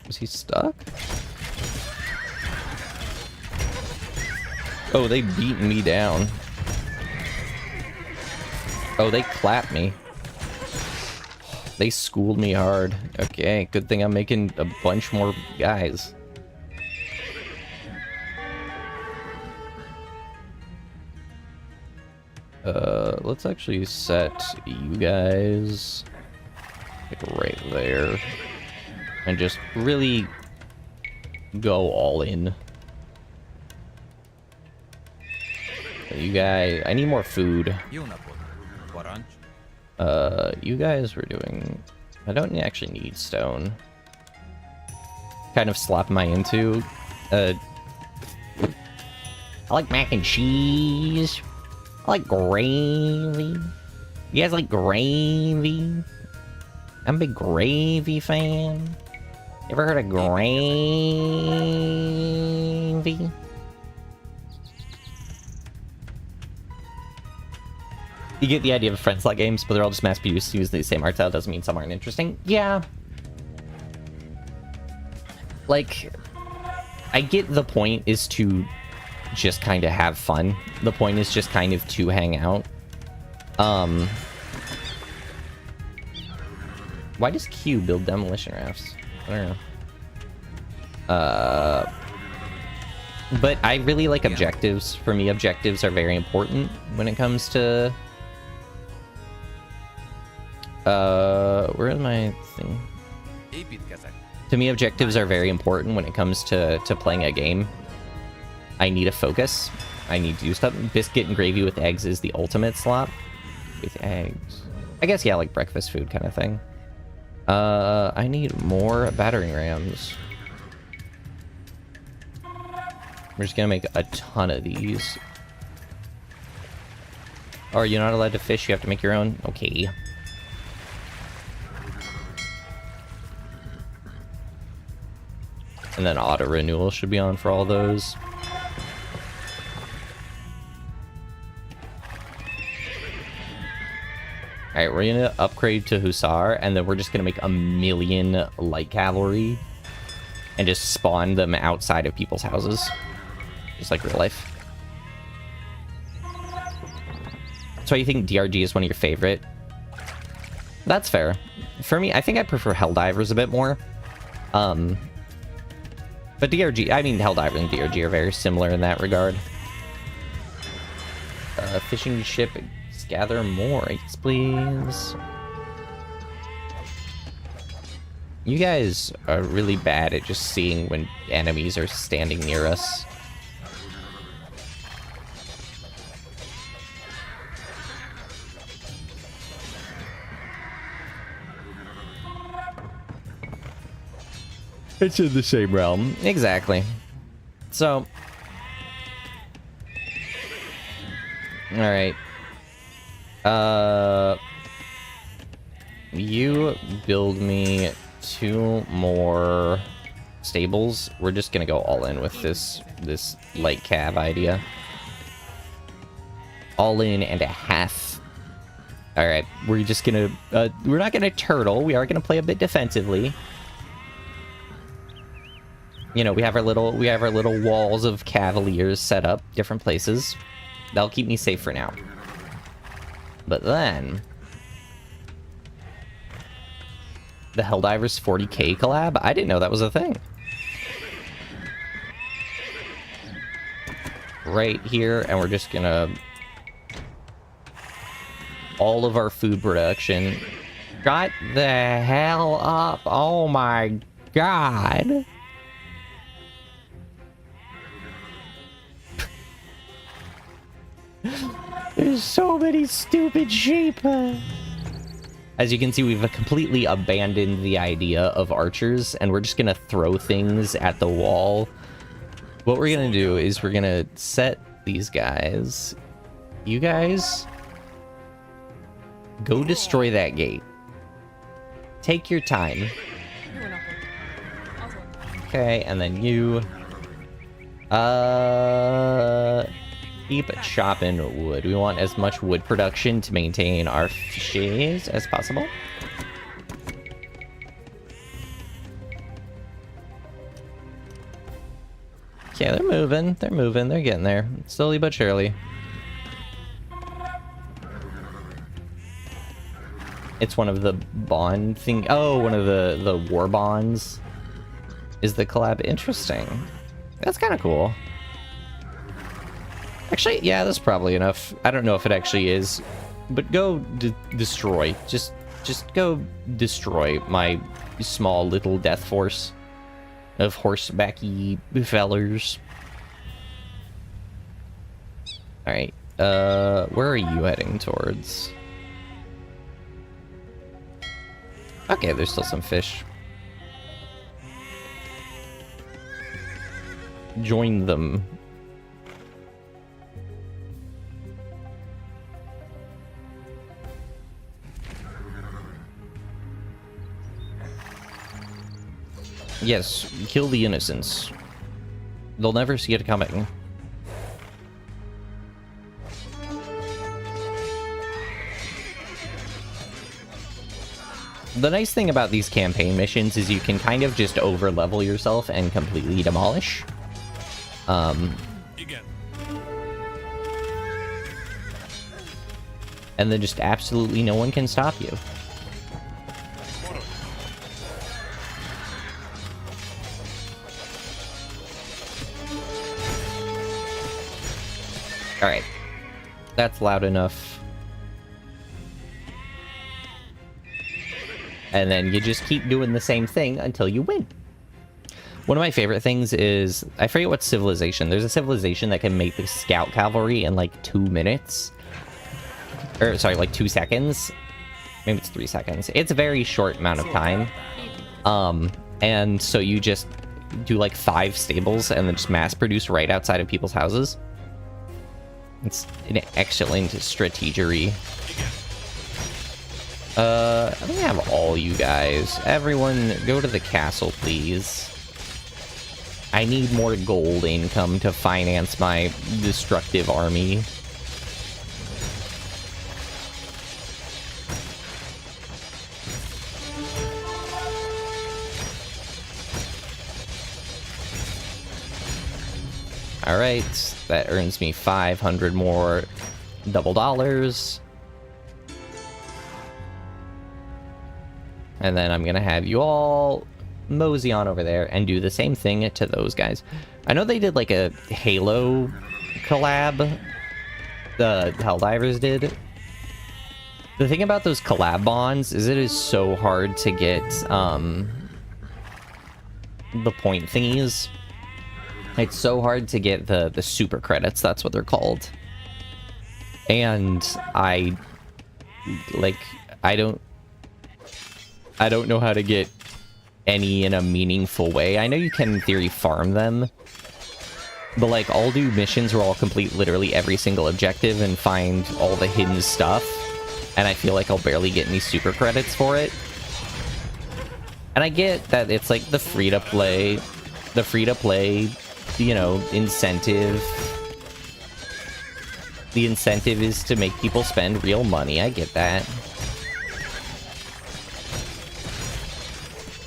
Is he stuck? Oh, they beat me down. Oh, they clapped me. They schooled me hard. Okay, good thing I'm making a bunch more guys. Let's actually set you guys like right there. And just really go all in. You guys, I need more food. You guys were doing... I don't actually need stone. Kind of slap my into. I like mac and cheese. I like gravy. You guys like gravy? I'm a big gravy fan. Ever heard of gravy? You get the idea of friends like games, but they're all just mass-produced using the same art style. Doesn't mean some aren't interesting. Yeah. Like, I get the point is to just kind of have fun. The point is just kind of to hang out. Why does Q build demolition rafts? I don't know. But I really like objectives. For me, objectives are very important when it comes to... where is my thing? To me, objectives are very important when it comes to playing a game. I need a focus. I need to do stuff. Biscuit and gravy with eggs is the ultimate slop. With eggs. I guess, yeah, like breakfast food kind of thing. I need more battering rams. We're just gonna make a ton of these. Oh, are you not allowed to fish? You have to make your own? Okay. And then auto renewal should be on for all those. Alright, we're gonna upgrade to Hussar, and then we're just gonna make a million light cavalry and just spawn them outside of people's houses. Just like real life. So you think DRG is one of your favorite? That's fair. For me, I think I prefer Helldivers a bit more. But DRG, I mean, Helldiver and DRG are very similar in that regard. Fishing ship, gather more eggs, please. You guys are really bad at just seeing when enemies are standing near us. It's in the same realm. Exactly. So. Alright. You build me 2 more stables. We're just gonna go all in with this light cav idea. All in and a half. Alright, we're just gonna we're not gonna turtle, we are gonna play a bit defensively. You know, we have our little walls of cavaliers set up, different places. That'll keep me safe for now. But then the Helldivers 40k collab? I didn't know that was a thing. Right here, and we're just gonna... all of our food production. Shut the hell up. Oh my god. There's so many stupid sheep. As you can see, we've completely abandoned the idea of archers, and we're just gonna throw things at the wall. What we're gonna do is we're gonna set these guys. You guys, go destroy that gate. Take your time. Keep chopping wood. We want as much wood production to maintain our fishes as possible. Okay, they're moving. They're moving. They're getting there. Slowly but surely. It's one of the bond thing. Oh, one of the war bonds is the collab. Interesting. That's kind of cool. Actually, yeah, that's probably enough. I don't know if it actually is, but go destroy. Just go destroy my small little death force of horsebacky fellers. All right. Where are you heading towards? Okay, there's still some fish. Join them. Yes, kill the innocents. They'll never see it coming. The nice thing about these campaign missions is you can kind of just over-level yourself and completely demolish. And then just absolutely no one can stop you. Alright. That's loud enough. And then you just keep doing the same thing until you win. One of my favorite things is, I forget what civilization. There's a civilization that can make the scout cavalry in like 2 minutes. Or, sorry, like 2 seconds. Maybe it's 3 seconds. It's a very short amount of time. And so you just do like 5 stables and then just mass produce right outside of people's houses. It's an excellent strategery. I think I have all you guys. Everyone, go to the castle, please. I need more gold income to finance my destructive army. Alright, that earns me 500 more double dollars. And then I'm gonna have you all mosey on over there and do the same thing to those guys. I know they did like a Halo collab. The Helldivers did. The thing about those collab bonds is it is so hard to get the point thingies. It's so hard to get the super credits, that's what they're called. And I don't know how to get any in a meaningful way. I know you can in theory farm them, but like I'll do missions where I'll complete literally every single objective and find all the hidden stuff, and I feel like I'll barely get any super credits for it. And I get that it's like the free-to-play, you know, incentive. The incentive is to make people spend real money. I get that.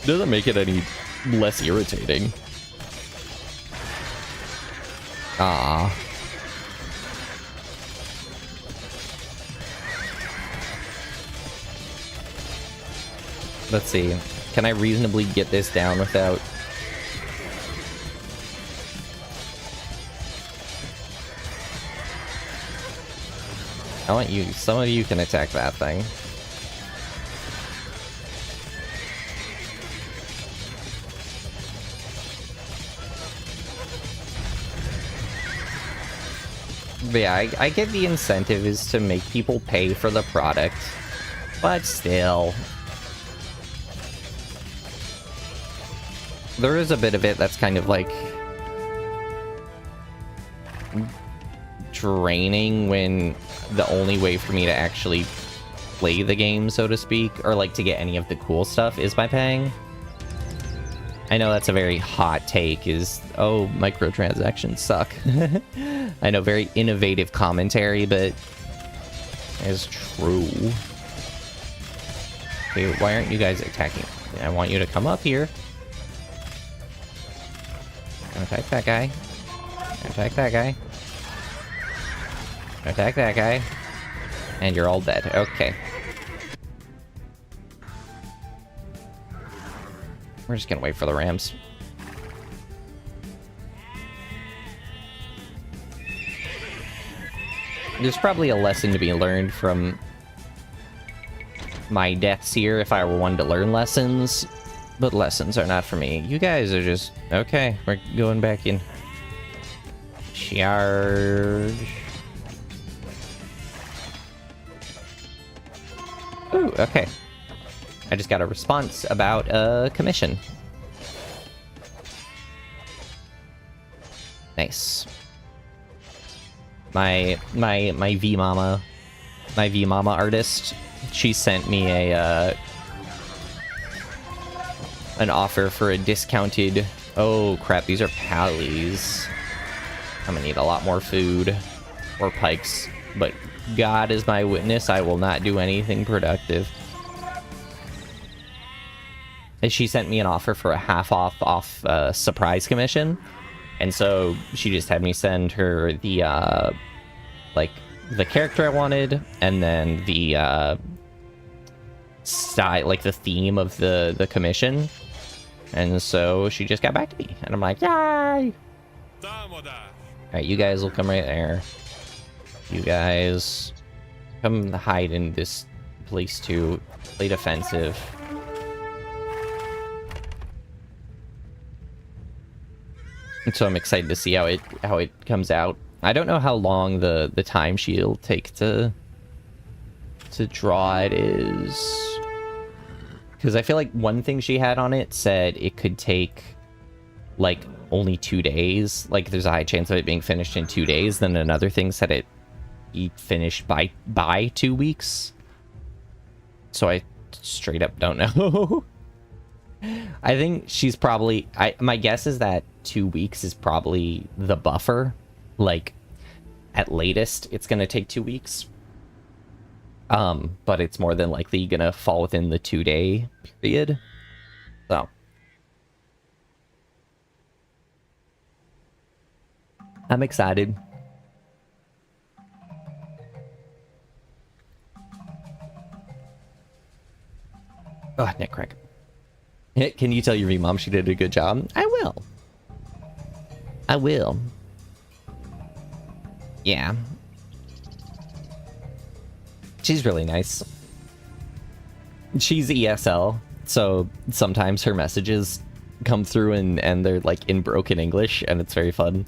Doesn't make it any less irritating. Ah. Let's see. Can I reasonably get this down without... I want you... Some of you can attack that thing. But yeah, I get the incentive is to make people pay for the product. But still... There is a bit of it that's kind of like... draining when the only way for me to actually play the game, so to speak, or like to get any of the cool stuff is by paying. I know that's a very hot take, is, oh, microtransactions suck. I know, very innovative commentary, but it's true. Okay, why aren't you guys attacking? I want you to come up here. Attack that guy. Attack that guy. Attack that guy. And you're all dead. Okay. We're just gonna wait for the Rams. There's probably a lesson to be learned from my deaths here if I were one to learn lessons. But lessons are not for me. You guys are just... Okay, we're going back in. Charge. Ooh, okay. I just got a response about a commission. Nice. My V Mama artist, she sent me a an offer for a discounted... Oh crap, these are pallies. I'm gonna need a lot more food or pikes, but God is my witness, I will not do anything productive. And she sent me an offer for a half off surprise commission, and so she just had me send her the like the character I wanted, and then the style, like the theme of the commission. And so she just got back to me, and I'm like, yay! Alright, you guys will come right there. You guys come hide in this place too. Play defensive. And so I'm excited to see how it comes out. I don't know how long the time she'll take to draw it is. Because I feel like one thing she had on it said it could take, like, only 2 days. Like, there's a high chance of it being finished in 2 days. Then another thing said it be finished by 2 weeks. So I straight up don't know. I think she's probably... my guess is that 2 weeks is probably the buffer. Like, at latest, it's going to take 2 weeks. But it's more than likely gonna fall within the 2-day period. So. I'm excited. Oh, neck crack. Can you tell your mom she did a good job? I will. I will. Yeah. She's really nice. She's ESL, so sometimes her messages come through and they're like in broken English, and it's very fun.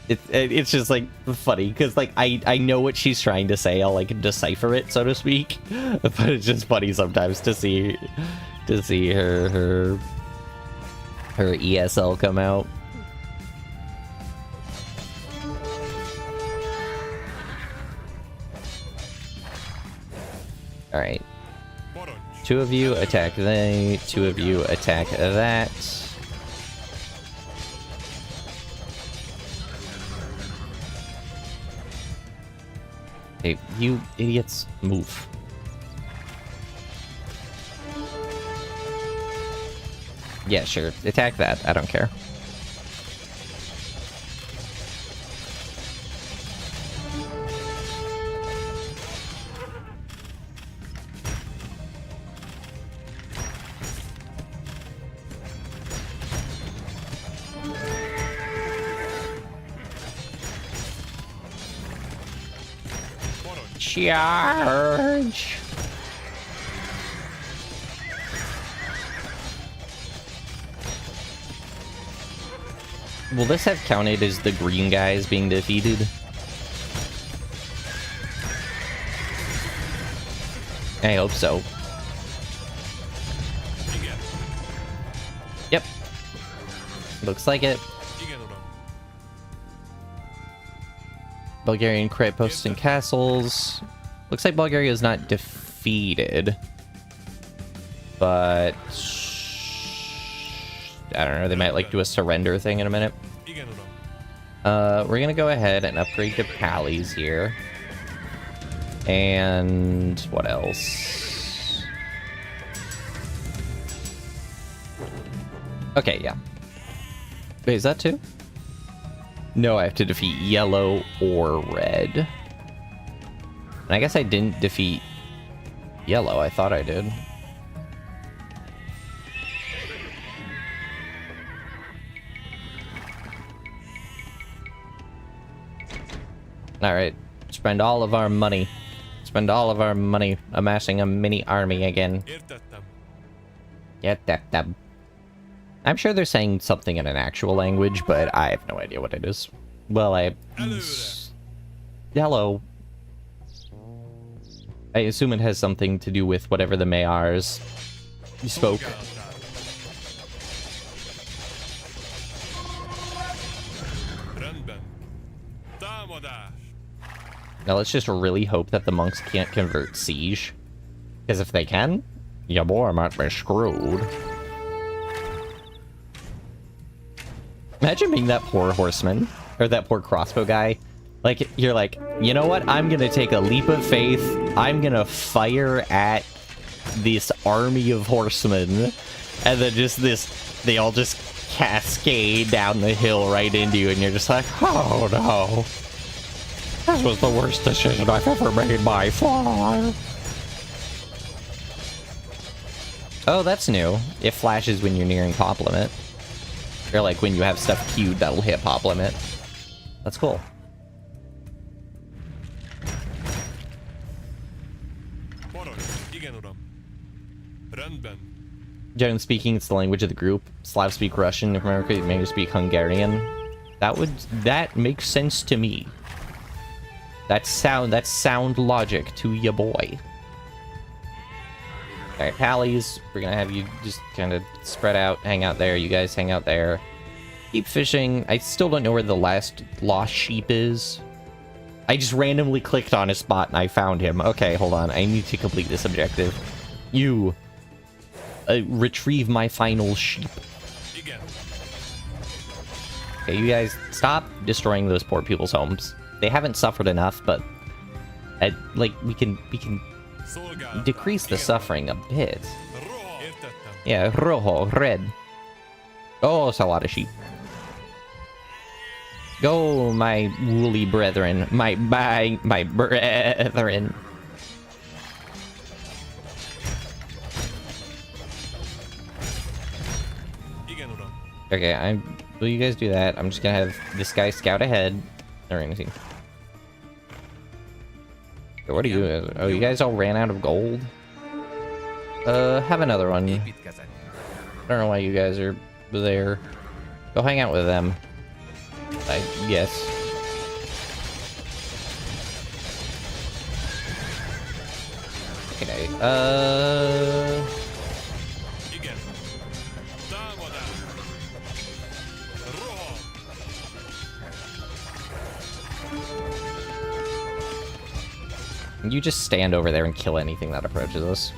It's just like funny because like I know what she's trying to say. I'll like decipher it, so to speak, but it's just funny sometimes to see her ESL come out. Alright. 2 of you attack they, 2 of you attack that. Hey, you idiots, move. Yeah, sure. Attack that. I don't care. Charge! Will this have counted as the green guys being defeated? I hope so. Yep. Looks like it. Bulgarian create posts and castles. Looks like Bulgaria is not defeated. But... I don't know, they might like do a surrender thing in a minute. We're gonna go ahead and upgrade to pallies here. And what else? Okay, yeah. Wait, is that two? No, I have to defeat yellow or red. And I guess I didn't defeat yellow. I thought I did. Alright. Spend all of our money. Spend all of our money amassing a mini army again. Get that. I'm sure they're saying something in an actual language, but I have no idea what it is. Well, Hello. I assume it has something to do with whatever the Mayars spoke. Now let's just really hope that the monks can't convert siege. Because if they can, your boy might be screwed. Imagine being that poor horseman, or that poor crossbow guy. Like, you're like, you know what? I'm gonna take a leap of faith. I'm gonna fire at this army of horsemen. And then just they all just cascade down the hill right into you. And you're just like, oh no. This was the worst decision I've ever made by far. Oh, that's new. It flashes when you're nearing pop limit. Or like when you have stuff queued that'll hit pop limit. That's cool. Generally speaking, it's the language of the group. Slavs speak Russian. If America may speak Hungarian. That makes sense to me. That's sound logic to ya boy. Alright, pallies. We're gonna have you just kind of spread out, hang out there. You guys hang out there. Keep fishing. I still don't know where the last lost sheep is. I just randomly clicked on his spot and I found him. Okay, hold on. I need to complete this objective. You retrieve my final sheep. Okay, you guys stop destroying those poor people's homes. They haven't suffered enough, but like we can decrease the suffering a bit. Yeah, rojo, red. Oh, it's a lot of sheep. Go, my woolly brethren, my brethren. Okay, will you guys do that? I'm just gonna have this guy scout ahead. Or anything. What are you? Oh, you guys all ran out of gold? Have another one. I don't know why you guys are there. Go hang out with them. I guess. Okay, you just stand over there and kill anything that approaches us.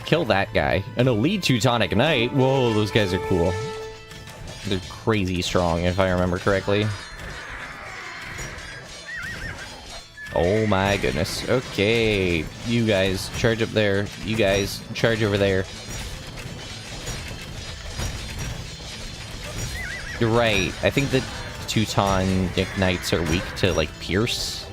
Kill that guy. An elite Teutonic Knight? Whoa, those guys are cool. They're crazy strong, if I remember correctly. Oh my goodness. Okay. You guys, charge up there. You guys, charge over there. You're right. I think the Teutonic Knights are weak to, like, pierce.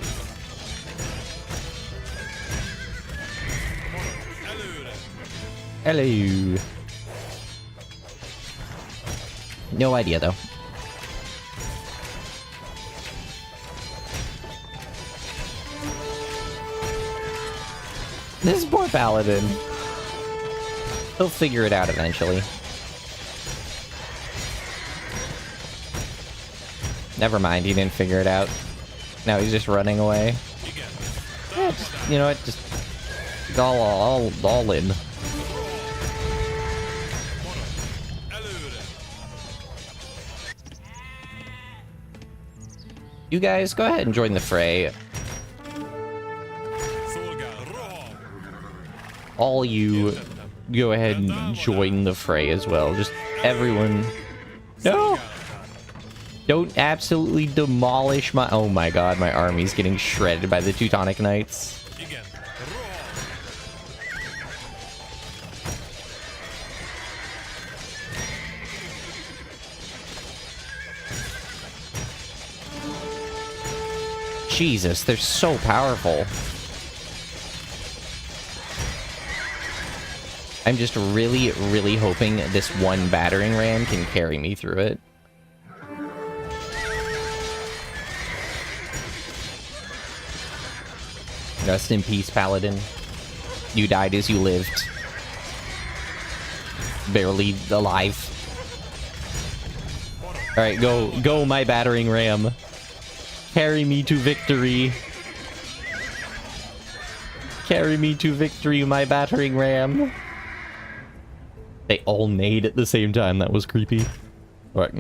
Hello. No idea, though. This poor paladin. He'll figure it out eventually. Never mind, he didn't figure it out. Now he's just running away. Yeah, just, you know what? Just all in. You guys, go ahead and join the fray. All you go ahead and join the fray as well. Just everyone. No! Don't absolutely demolish my... Oh my god, my army's getting shredded by the Teutonic Knights. Jesus, they're so powerful. I'm just really, really hoping this one battering ram can carry me through it. Rest in peace, Paladin. You died as you lived. Barely alive. Alright, go, my battering ram. Carry me to victory. Carry me to victory, my battering ram. They all neighed at the same time. That was creepy. What?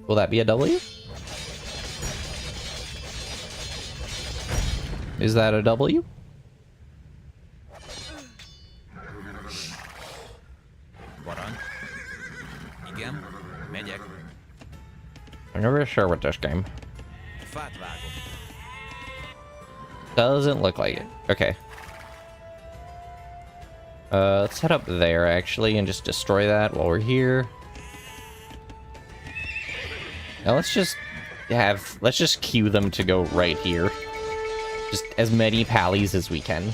Will that be a W? Is that a W? I'm not really sure with this game. Doesn't look like it. Okay. Let's head up there, actually, and just destroy that while we're here. Now let's just queue them to go right here. Just as many pallies as we can.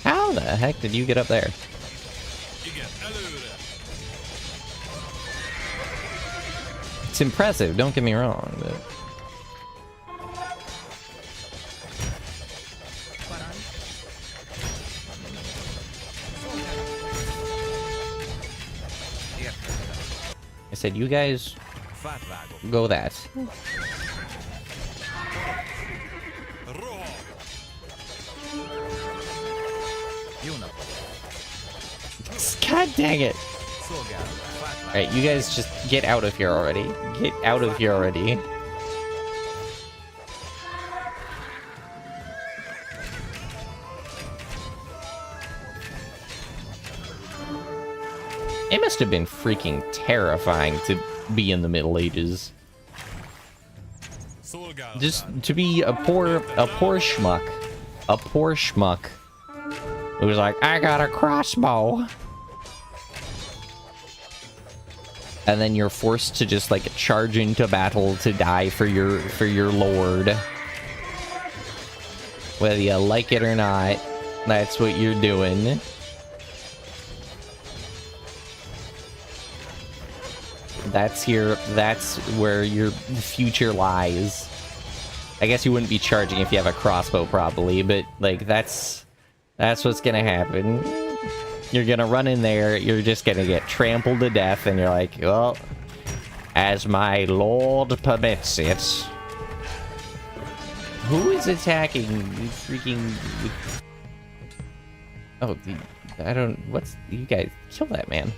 How the heck did you get up there? It's impressive, don't get me wrong, but... I said, you guys go that. God dang it. Alright, you guys just get out of here already. Get out of here already. It must have been freaking terrifying to be in the Middle Ages. Just to be a poor schmuck. A poor schmuck. Who was like, I got a crossbow. And then you're forced to just like charge into battle to die for your lord. Whether you like it or not, that's what you're doing. That's where your future lies. I guess you wouldn't be charging if you have a crossbow, probably, but like that's what's gonna happen. You're gonna run in there, you're just gonna get trampled to death, and you're like, well, as my lord permits it. Who is attacking? You freaking... Oh, I don't... What's... You guys... Kill that man.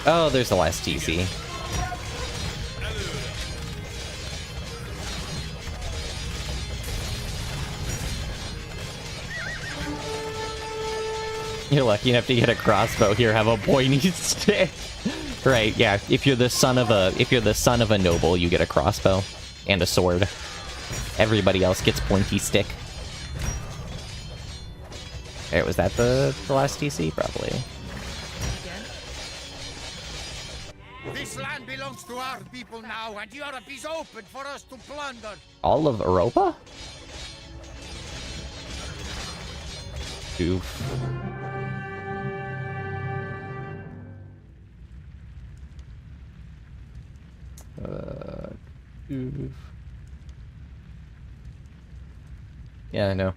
Oh, there's the last TC. You're lucky enough to get a crossbow. Here, have a pointy stick. Right, yeah. If you're the son of a noble, you get a crossbow and a sword. Everybody else gets pointy stick. Alright, was that the last TC? Probably. This land belongs to our people now, and Europe is open for us to plunder. All of Europa? Oof. Oof. Yeah, I know.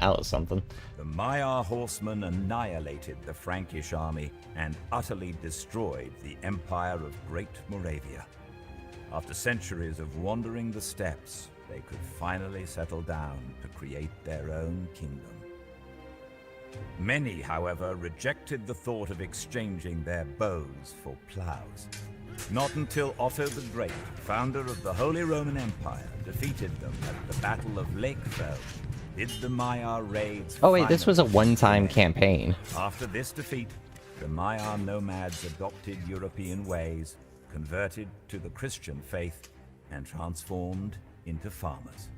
That was something. The Maiar horsemen annihilated the Frankish army and utterly destroyed the empire of Great Moravia. After centuries of wandering the steppes, they could finally settle down to create their own kingdom. Many, however, rejected the thought of exchanging their bows for plows. Not until Otto the Great, founder of the Holy Roman Empire, defeated them at the Battle of Lakefell, did the Maiar raids. Oh wait, this was a one-time end. campaign. After this defeat, the Maiar nomads adopted European ways, converted to the Christian faith, and transformed into farmers.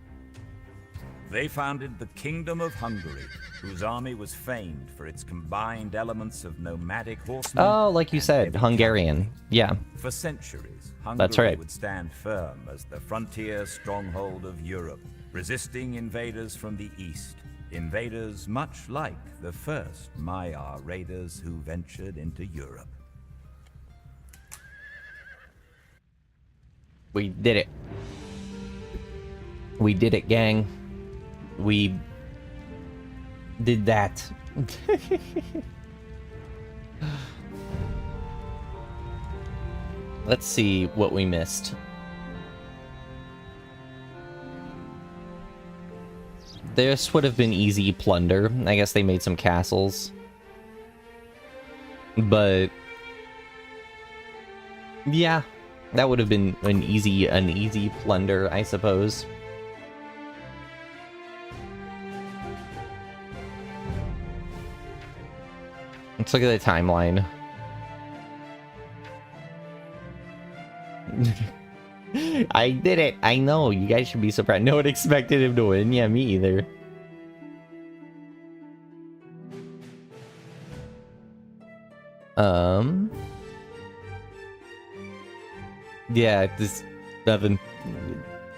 They founded the Kingdom of Hungary, whose army was famed for its combined elements of nomadic horsemen. Oh, like you said, Hungarian. Yeah. For centuries, That's Hungary right. would stand firm as the frontier stronghold of Europe, resisting invaders from the east. Invaders much like the first Maiar raiders who ventured into Europe. We did it. We did it, gang. We did that. Let's see what we missed. This would have been easy plunder. I guess they made some castles. But yeah, that would have been an easy plunder, I suppose. Let's look at the timeline. I did it! I know, you guys should be surprised. No one expected him to win. Yeah, me either. Yeah, this nothing.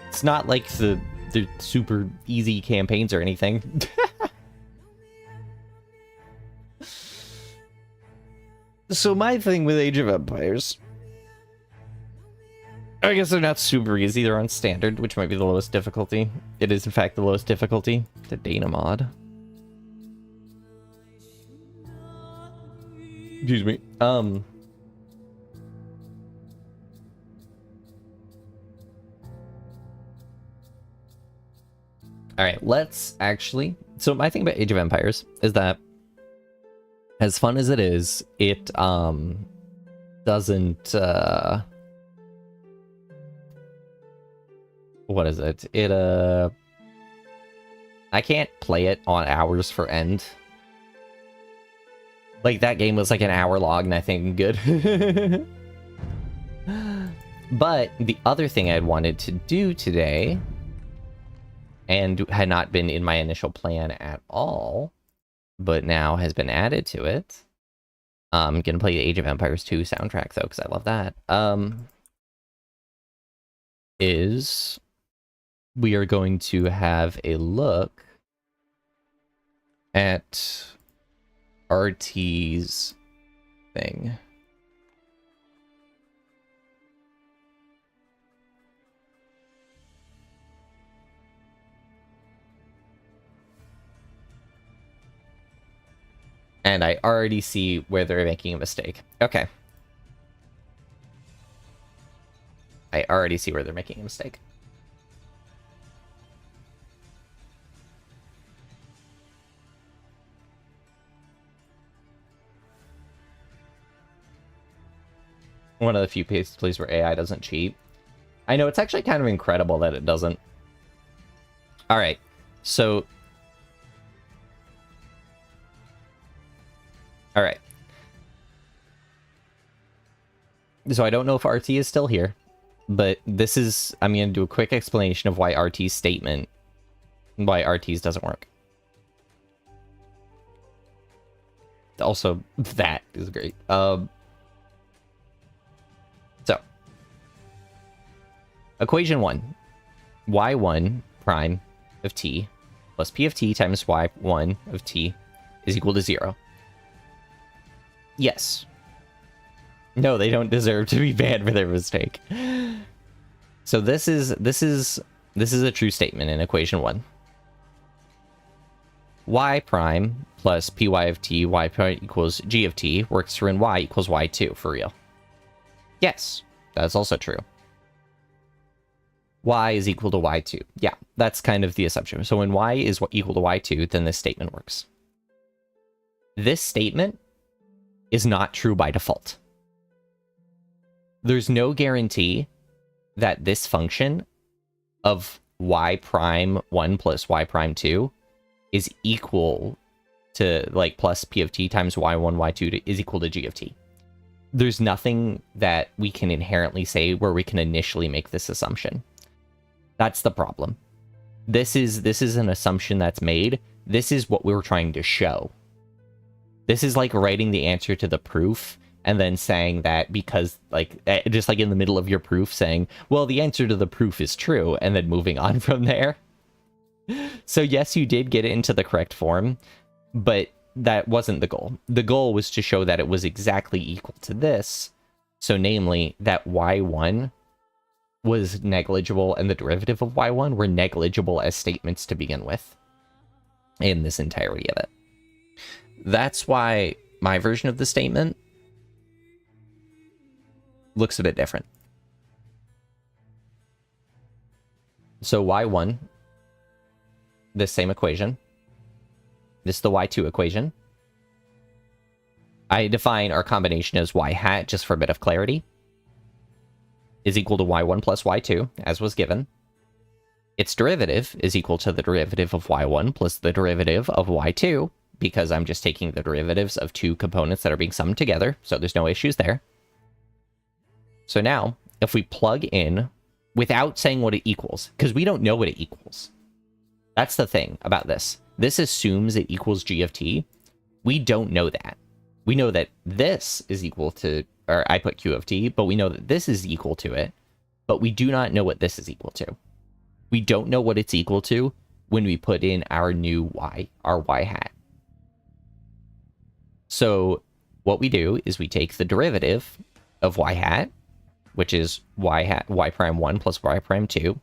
It's not like the super easy campaigns or anything. So my thing with Age of Empires, I guess they're not super easy. They're on standard, which might be the lowest difficulty. It is in fact the lowest difficulty. The Dana mod. Excuse me. Alright, let's actually... So my thing about Age of Empires is that as fun as it is, it doesn't... What is it? I can't play it on hours for end. Like, that game was like an hour long, and I think I'm good. But the other thing I'd wanted to do today, and had not been in my initial plan at all, but now has been added to it. I'm gonna play the Age of Empires 2 soundtrack, though, because I love that. Is we are going to have a look at RT's thing. And I already see where they're making a mistake. Okay. I already see where they're making a mistake. One of the few places where AI doesn't cheat. I know, it's actually kind of incredible that it doesn't. Alright, so... Alright. So I don't know if RT is still here, but this is... I'm going to do a quick explanation of why RT's statement... Why RT's doesn't work. Also, that is great. So, equation 1. y1 prime of t plus p of t times y1 of t is equal to 0. Yes. No, they don't deserve to be banned for their mistake. So this is a true statement in equation 1. Y prime plus py of t, y prime equals g of t works for when y equals y2 for real. Yes, that's also true. y is equal to y2. Yeah, that's kind of the assumption. So when y is equal to y2, then this statement works. This statement is not true by default. There's no guarantee that this function of y prime 1 plus y prime 2 is equal to, like, plus p of t times y1, y2 is equal to g of t. There's nothing that we can inherently say where we can initially make this assumption. That's the problem. This is an assumption that's made. This is what we were trying to show. This is like writing the answer to the proof and then saying that because, like, just like in the middle of your proof saying, well, the answer to the proof is true, and then moving on from there. So yes, you did get it into the correct form, but that wasn't the goal. The goal was to show that it was exactly equal to this. So namely, that y1 was negligible and the derivative of y1 were negligible as statements to begin with in this entirety of it. That's why my version of the statement looks a bit different. So y1, this same equation. This is the y2 equation. I define our combination as y hat, just for a bit of clarity, is equal to y1 plus y2, as was given. Its derivative is equal to the derivative of y1 plus the derivative of y2, because I'm just taking the derivatives of two components that are being summed together, so there's no issues there. So now, if we plug in, without saying what it equals, because we don't know what it equals. That's the thing about this. This assumes it equals g of t. We don't know that. We know that this is equal to, or I put q of t, but we know that this is equal to it, but we do not know what this is equal to. We don't know what it's equal to when we put in our new y, our y hat. So what we do is we take the derivative of y hat, which is y hat, y prime 1 plus y prime 2,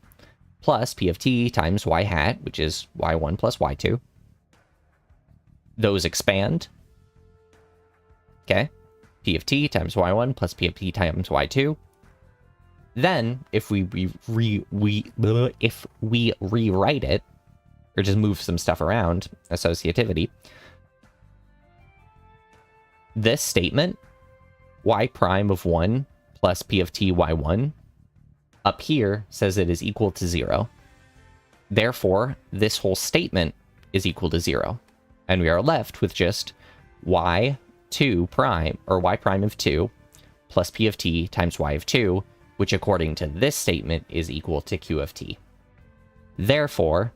plus p of t times y hat, which is y1 plus y2. Those expand. Okay. P of t times y1 plus p of t times y2. Then, if we rewrite it, or just move some stuff around, associativity, this statement, y prime of 1 plus p of t y1, up here says it is equal to 0. Therefore, this whole statement is equal to 0. And we are left with just y2 prime, or y prime of 2, plus p of t times y of 2, which according to this statement is equal to q of t. Therefore,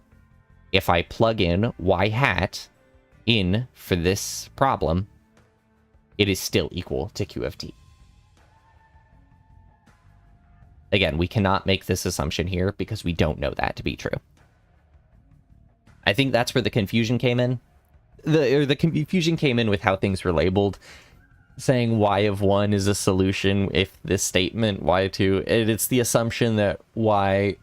if I plug in y hat in for this problem, it is still equal to q of t. Again, we cannot make this assumption here because we don't know that to be true. I think that's where the confusion came in. The confusion came in with how things were labeled, saying y of 1 is a solution if this statement, y2, it's the assumption that y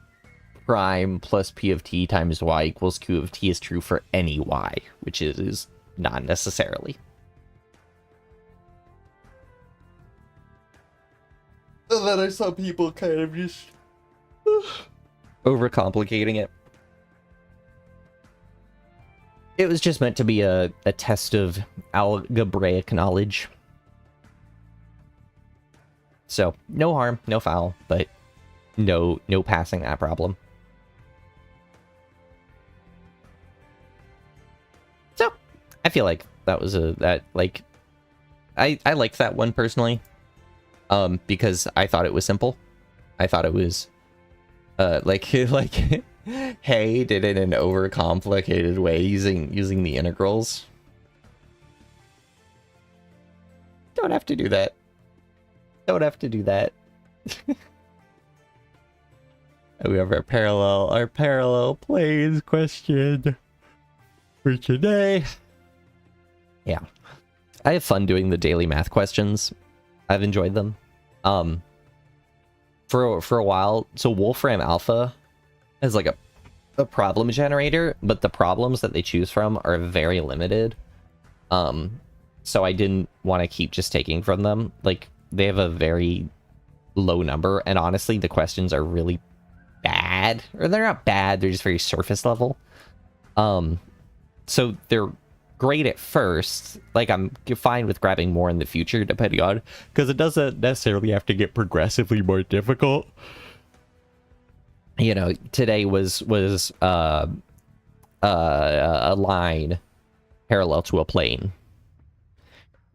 prime plus p of t times y equals q of t is true for any y, which is not necessarily. And then I saw people kind of just overcomplicating it. It was just meant to be a test of algebraic knowledge. So, no harm, no foul, but no passing that problem. So, I feel like that was I liked that one personally. Because I thought it was simple. I thought it was, like, hey, did it in an overcomplicated way using the integrals. Don't have to do that. Don't have to do that. We have our parallel planes question for today. Yeah. I have fun doing the daily math questions. I've enjoyed them. For a while, so Wolfram Alpha is like a problem generator, but the problems that they choose from are very limited. So I didn't want to keep just taking from them. Like, they have a very low number, and honestly, the questions are really bad. bad, or they're not bad, they're just very surface level. So they're great at first. Like, I'm fine with grabbing more in the future, depending on, because it doesn't necessarily have to get progressively more difficult. You know, today was a line parallel to a plane.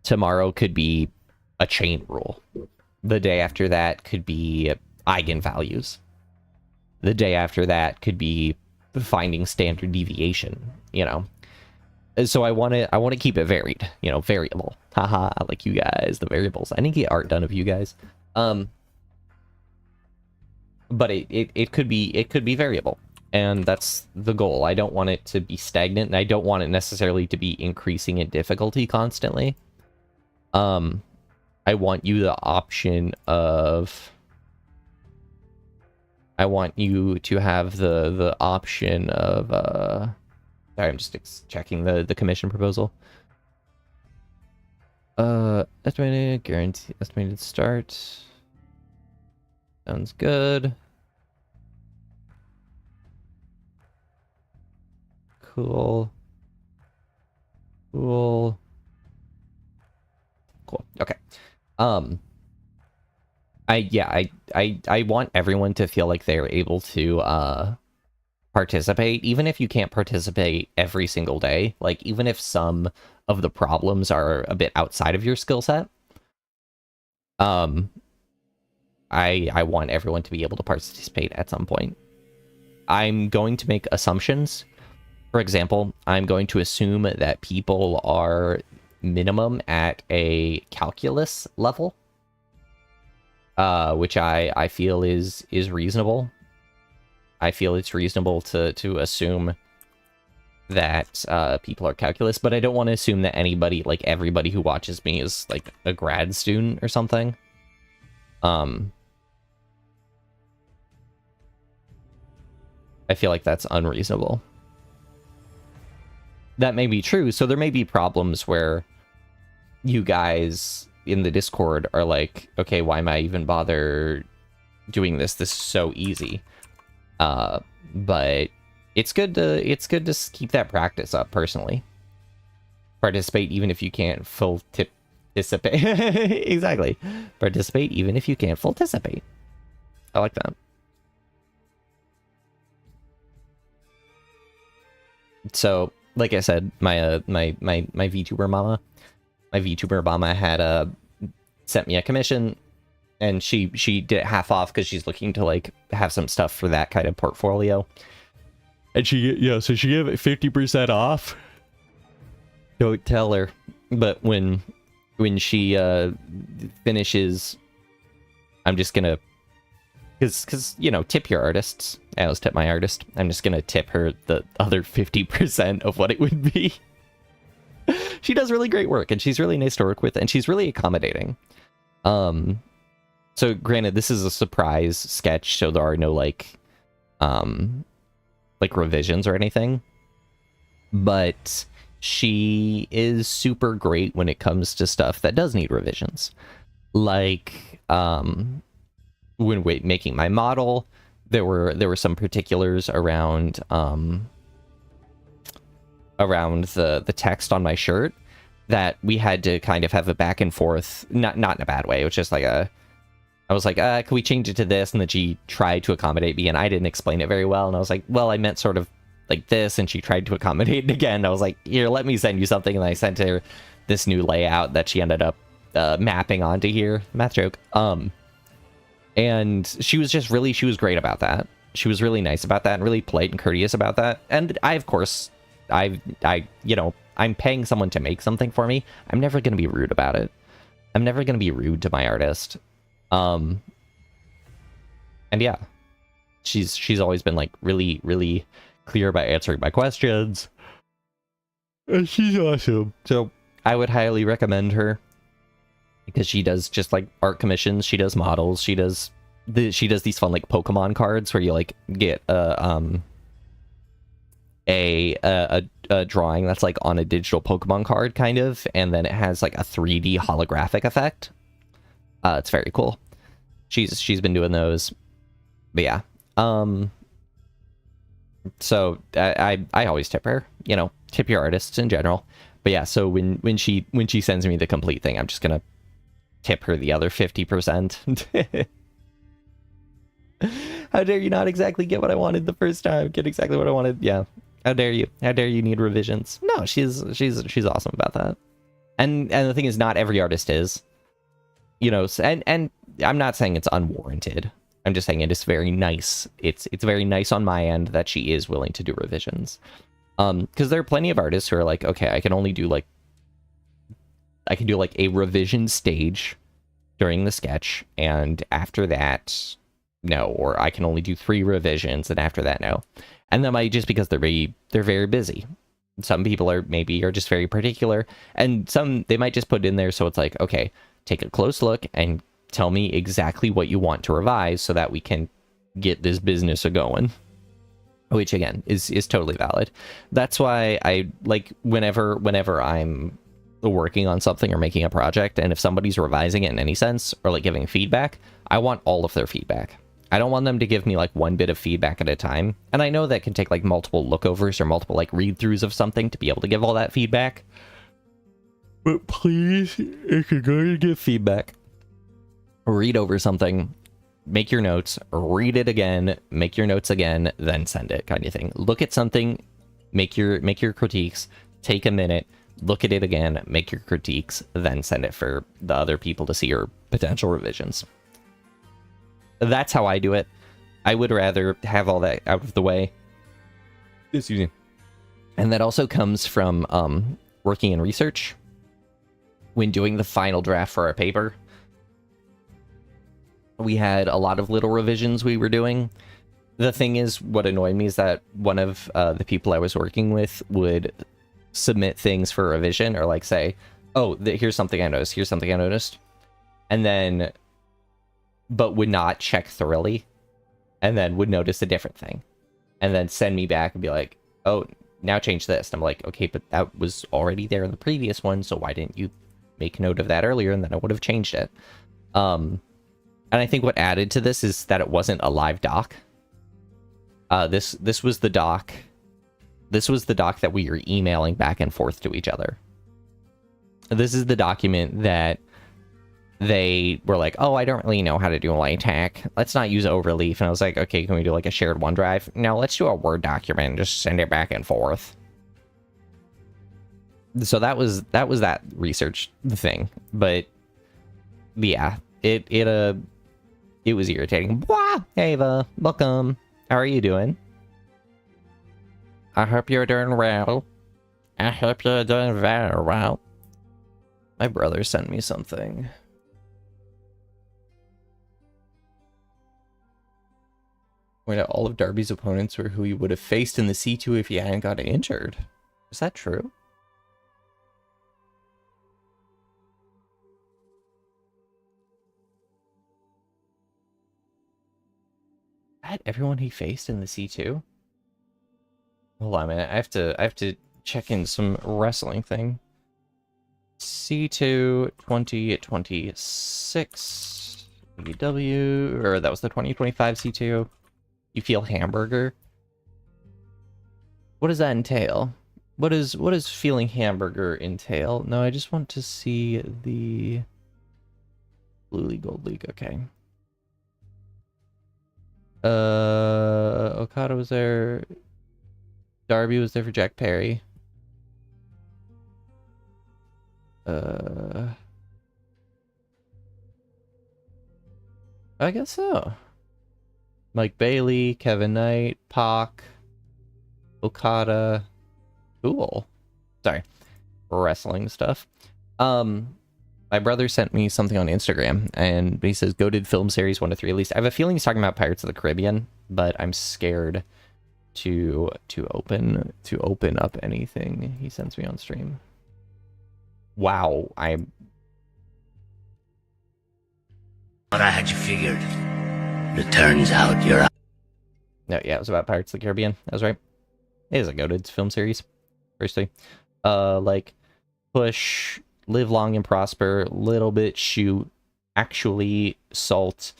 Tomorrow could be a chain rule. The day after that could be eigenvalues. The day after that could be finding standard deviation, you know. So I want to keep it varied, you know, variable. Haha, I like you guys, the variables. I need to get art done of you guys. But it could be variable, and that's the goal. I don't want it to be stagnant, and I don't want it necessarily to be increasing in difficulty constantly. I want you the option of... I want you to have the option of... Sorry, I'm just checking the commission proposal. Estimated, guarantee, estimated start. Sounds good. Cool. Cool. Okay. I want everyone to feel like they're able to participate, even if you can't participate every single day. Like, even if some of the problems are a bit outside of your skill set. I want everyone to be able to participate at some point. I'm going to make assumptions. For example, I'm going to assume that people are minimum at a calculus level, which I feel is reasonable. I feel it's reasonable to assume that people are calculus, but I don't want to assume that anybody, like everybody who watches me, is like a grad student or something. I feel like that's unreasonable. That may be true, so there may be problems where you guys in the Discord are like, okay, why am I even bother doing this? This is so easy. But it's good to keep that practice up, personally. Participate even if you can't full participate. Exactly. Participate even if you can't full participate. I like that. So, like I said, my VTuber mama had sent me a commission, and she did it half off because she's looking to like have some stuff for that kind of portfolio. And so she gave it 50% off. Don't tell her, but when she finishes, I'm just gonna, because you know, tip your artists. I always tip my artist. I'm just gonna tip her the other 50% of what it would be. She does really great work, and she's really nice to work with, and she's really accommodating. So granted, this is a surprise sketch, so there are no like revisions or anything. But she is super great when it comes to stuff that does need revisions. Like when making my model, there were some particulars around the text on my shirt that we had to kind of have a back and forth, not in a bad way. It was just like I was like, can we change it to this? And then she tried to accommodate me, and I didn't explain it very well. And I was like, well, I meant sort of like this, and she tried to accommodate it again. I was like, here, let me send you something. And I sent her this new layout that she ended up mapping onto here. Math joke. And she was great about that. She was really nice about that and really polite and courteous about that. And I, of course, you know, I'm paying someone to make something for me. I'm never going to be rude about it. I'm never going to be rude to my artist. And yeah, she's always been like really, really clear about answering my questions. And she's awesome. So I would highly recommend her, because she does just like art commissions. She does models. She does these fun like Pokemon cards where you like get a drawing that's like on a digital Pokemon card kind of, and then it has like a 3D holographic effect. It's very cool. She's been doing those. But yeah, So I always tip her, you know, tip your artists in general. But yeah, so when she sends me the complete thing, I'm just gonna tip her the other 50%. How dare you not exactly get what I wanted the first time? Get exactly what I wanted. Yeah. How dare you? How dare you need revisions? No, she's awesome about that. And the thing is, not every artist is. You know, and I'm not saying it's unwarranted. I'm just saying it is very nice. It's very nice on my end that she is willing to do revisions. Because there are plenty of artists who are like, okay, I can do like a revision stage during the sketch, and after that, no. Or I can only do 3 revisions, and after that, no. And that might just because they're very busy. Some people are just very particular, and some they might just put in there so it's like, okay, take a close look and tell me exactly what you want to revise so that we can get this business a-going. Which again is totally valid. That's why I like whenever I'm working on something or making a project, and if somebody's revising it in any sense or like giving feedback, I want all of their feedback. I don't want them to give me like one bit of feedback at a time. And I know that can take like multiple lookovers or multiple like read-throughs of something to be able to give all that feedback. But please, if you're going to give feedback, read over something, make your notes, read it again, make your notes again, then send it, kind of thing. Look at something, make your critiques, take a minute, look at it again, make your critiques, then send it for the other people to see your potential revisions. That's how I do it. I would rather have all that out of the way. Excuse me. And that also comes from working in research. When doing the final draft for our paper, we had a lot of little revisions we were doing. The thing is, what annoyed me is that one of the people I was working with would submit things for revision, or like say, oh, here's something I noticed, and then but would not check thoroughly, and then would notice a different thing, and then send me back and be like, oh, now change this. And I'm like, okay, but that was already there in the previous one, so why didn't you make note of that earlier, and then I would have changed it. And I think what added to this is that it wasn't a live doc. This was the doc. This was the doc that we were emailing back and forth to each other. This is the document that they were like, oh, I don't really know how to do LaTeX. Let's not use Overleaf. And I was like, okay, can we do like a shared OneDrive? No, let's do a Word document and just send it back and forth. So that was that research thing. But yeah, it was irritating. Wow, hey Eva, welcome. How are you doing? I hope you're doing well. I hope you're doing very well. My brother sent me something. Where all of Darby's opponents were who he would have faced in the C2 if he hadn't got injured. Is that true? Had everyone he faced in the C2? Hold on a minute. I have to check in some wrestling thing. C2 2026 AEW, or that was the 2025 C2. You feel hamburger? What does that entail? What does feeling hamburger entail? No, I just want to see the Blue League, Gold League. Okay. Okada was there. Darby was there for Jack Perry. I guess so. Mike Bailey, Kevin Knight, Pac, Okada. Cool. Sorry. Wrestling stuff. My brother sent me something on Instagram, and he says, goated film series 1 to 3 at least. I have a feeling he's talking about Pirates of the Caribbean, but I'm scared to open up anything he sends me on stream. Wow, But I had you figured. It turns out you're... No, yeah, it was about Pirates of the Caribbean. That was right. It is a goated film series. Firstly. Like, push, live long and prosper, little bit, shoot, actually, salt,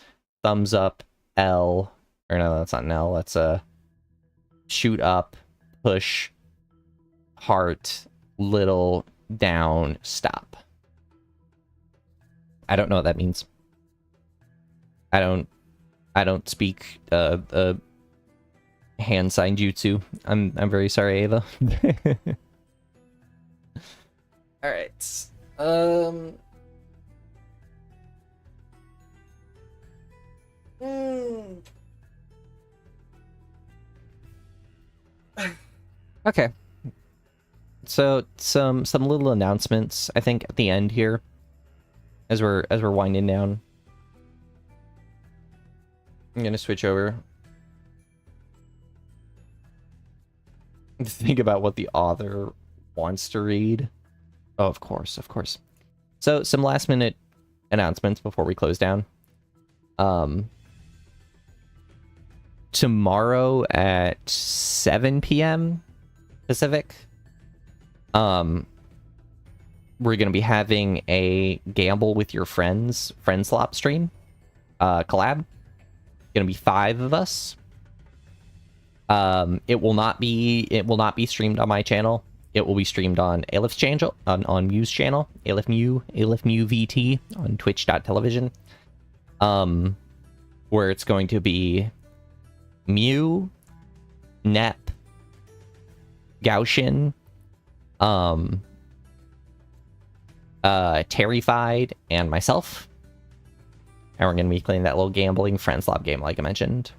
thumbs up, L. Or no, that's not an L, that's shoot up, push, heart, little, down, stop. I don't know what that means. I don't speak hand sign jutsu. I'm very sorry, Ava. All right. Okay. So some little announcements, I think, at the end here, as we're winding down. I'm gonna switch over. Think about what the author wants to read. Oh, of course, of course. So some last minute announcements before we close down. Tomorrow at 7 p.m. Pacific, we're gonna be having a gamble with your friends Friendslop stream, collab. Gonna be 5 of us. It will not be streamed on my channel. It will be streamed on Aleph channel, on Mew's channel, Aleph Mew VT on twitch.tv. Where it's going to be Mew, Nep, Gaussian, Terrified, and myself. And we're going to be playing that little gambling Friendslop game like I mentioned.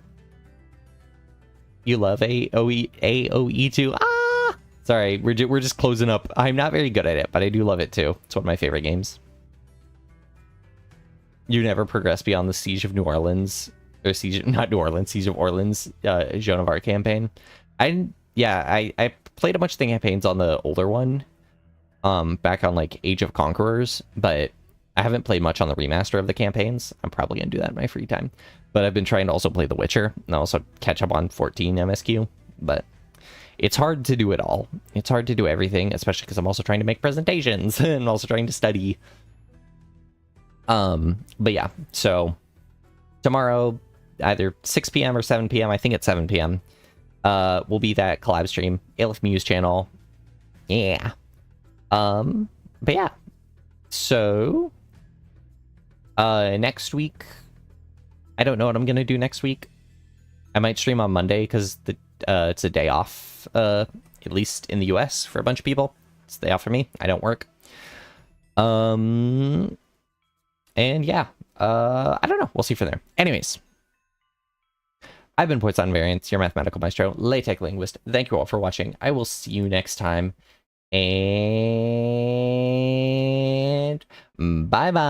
You love AOE2? Ah! Sorry, we're just closing up. I'm not very good at it, but I do love it too. It's one of my favorite games. You never progress beyond the Siege of New Orleans. Or Siege of Orleans, Joan of Arc campaign. I played a bunch of the campaigns on the older one. Back on like Age of Conquerors, but I haven't played much on the remaster of the campaigns. I'm probably gonna do that in my free time. But I've been trying to also play The Witcher and also catch up on 14 MSQ. But it's hard to do it all. It's hard to do everything, especially because I'm also trying to make presentations and also trying to study. But yeah, so tomorrow, either 6 p.m. or 7 p.m. I think it's 7 p.m. Will be that collab stream, Aleph Mew's channel. Yeah. But yeah. So next week, I don't know what I'm gonna do next week. I might stream on Monday because it's a day off, at least in the US for a bunch of people. It's a day off for me. I don't work. And yeah, I don't know. We'll see from there. Anyways, I've been Poisson Variants, your mathematical maestro, LaTeX linguist. Thank you all for watching. I will see you next time. And bye-bye.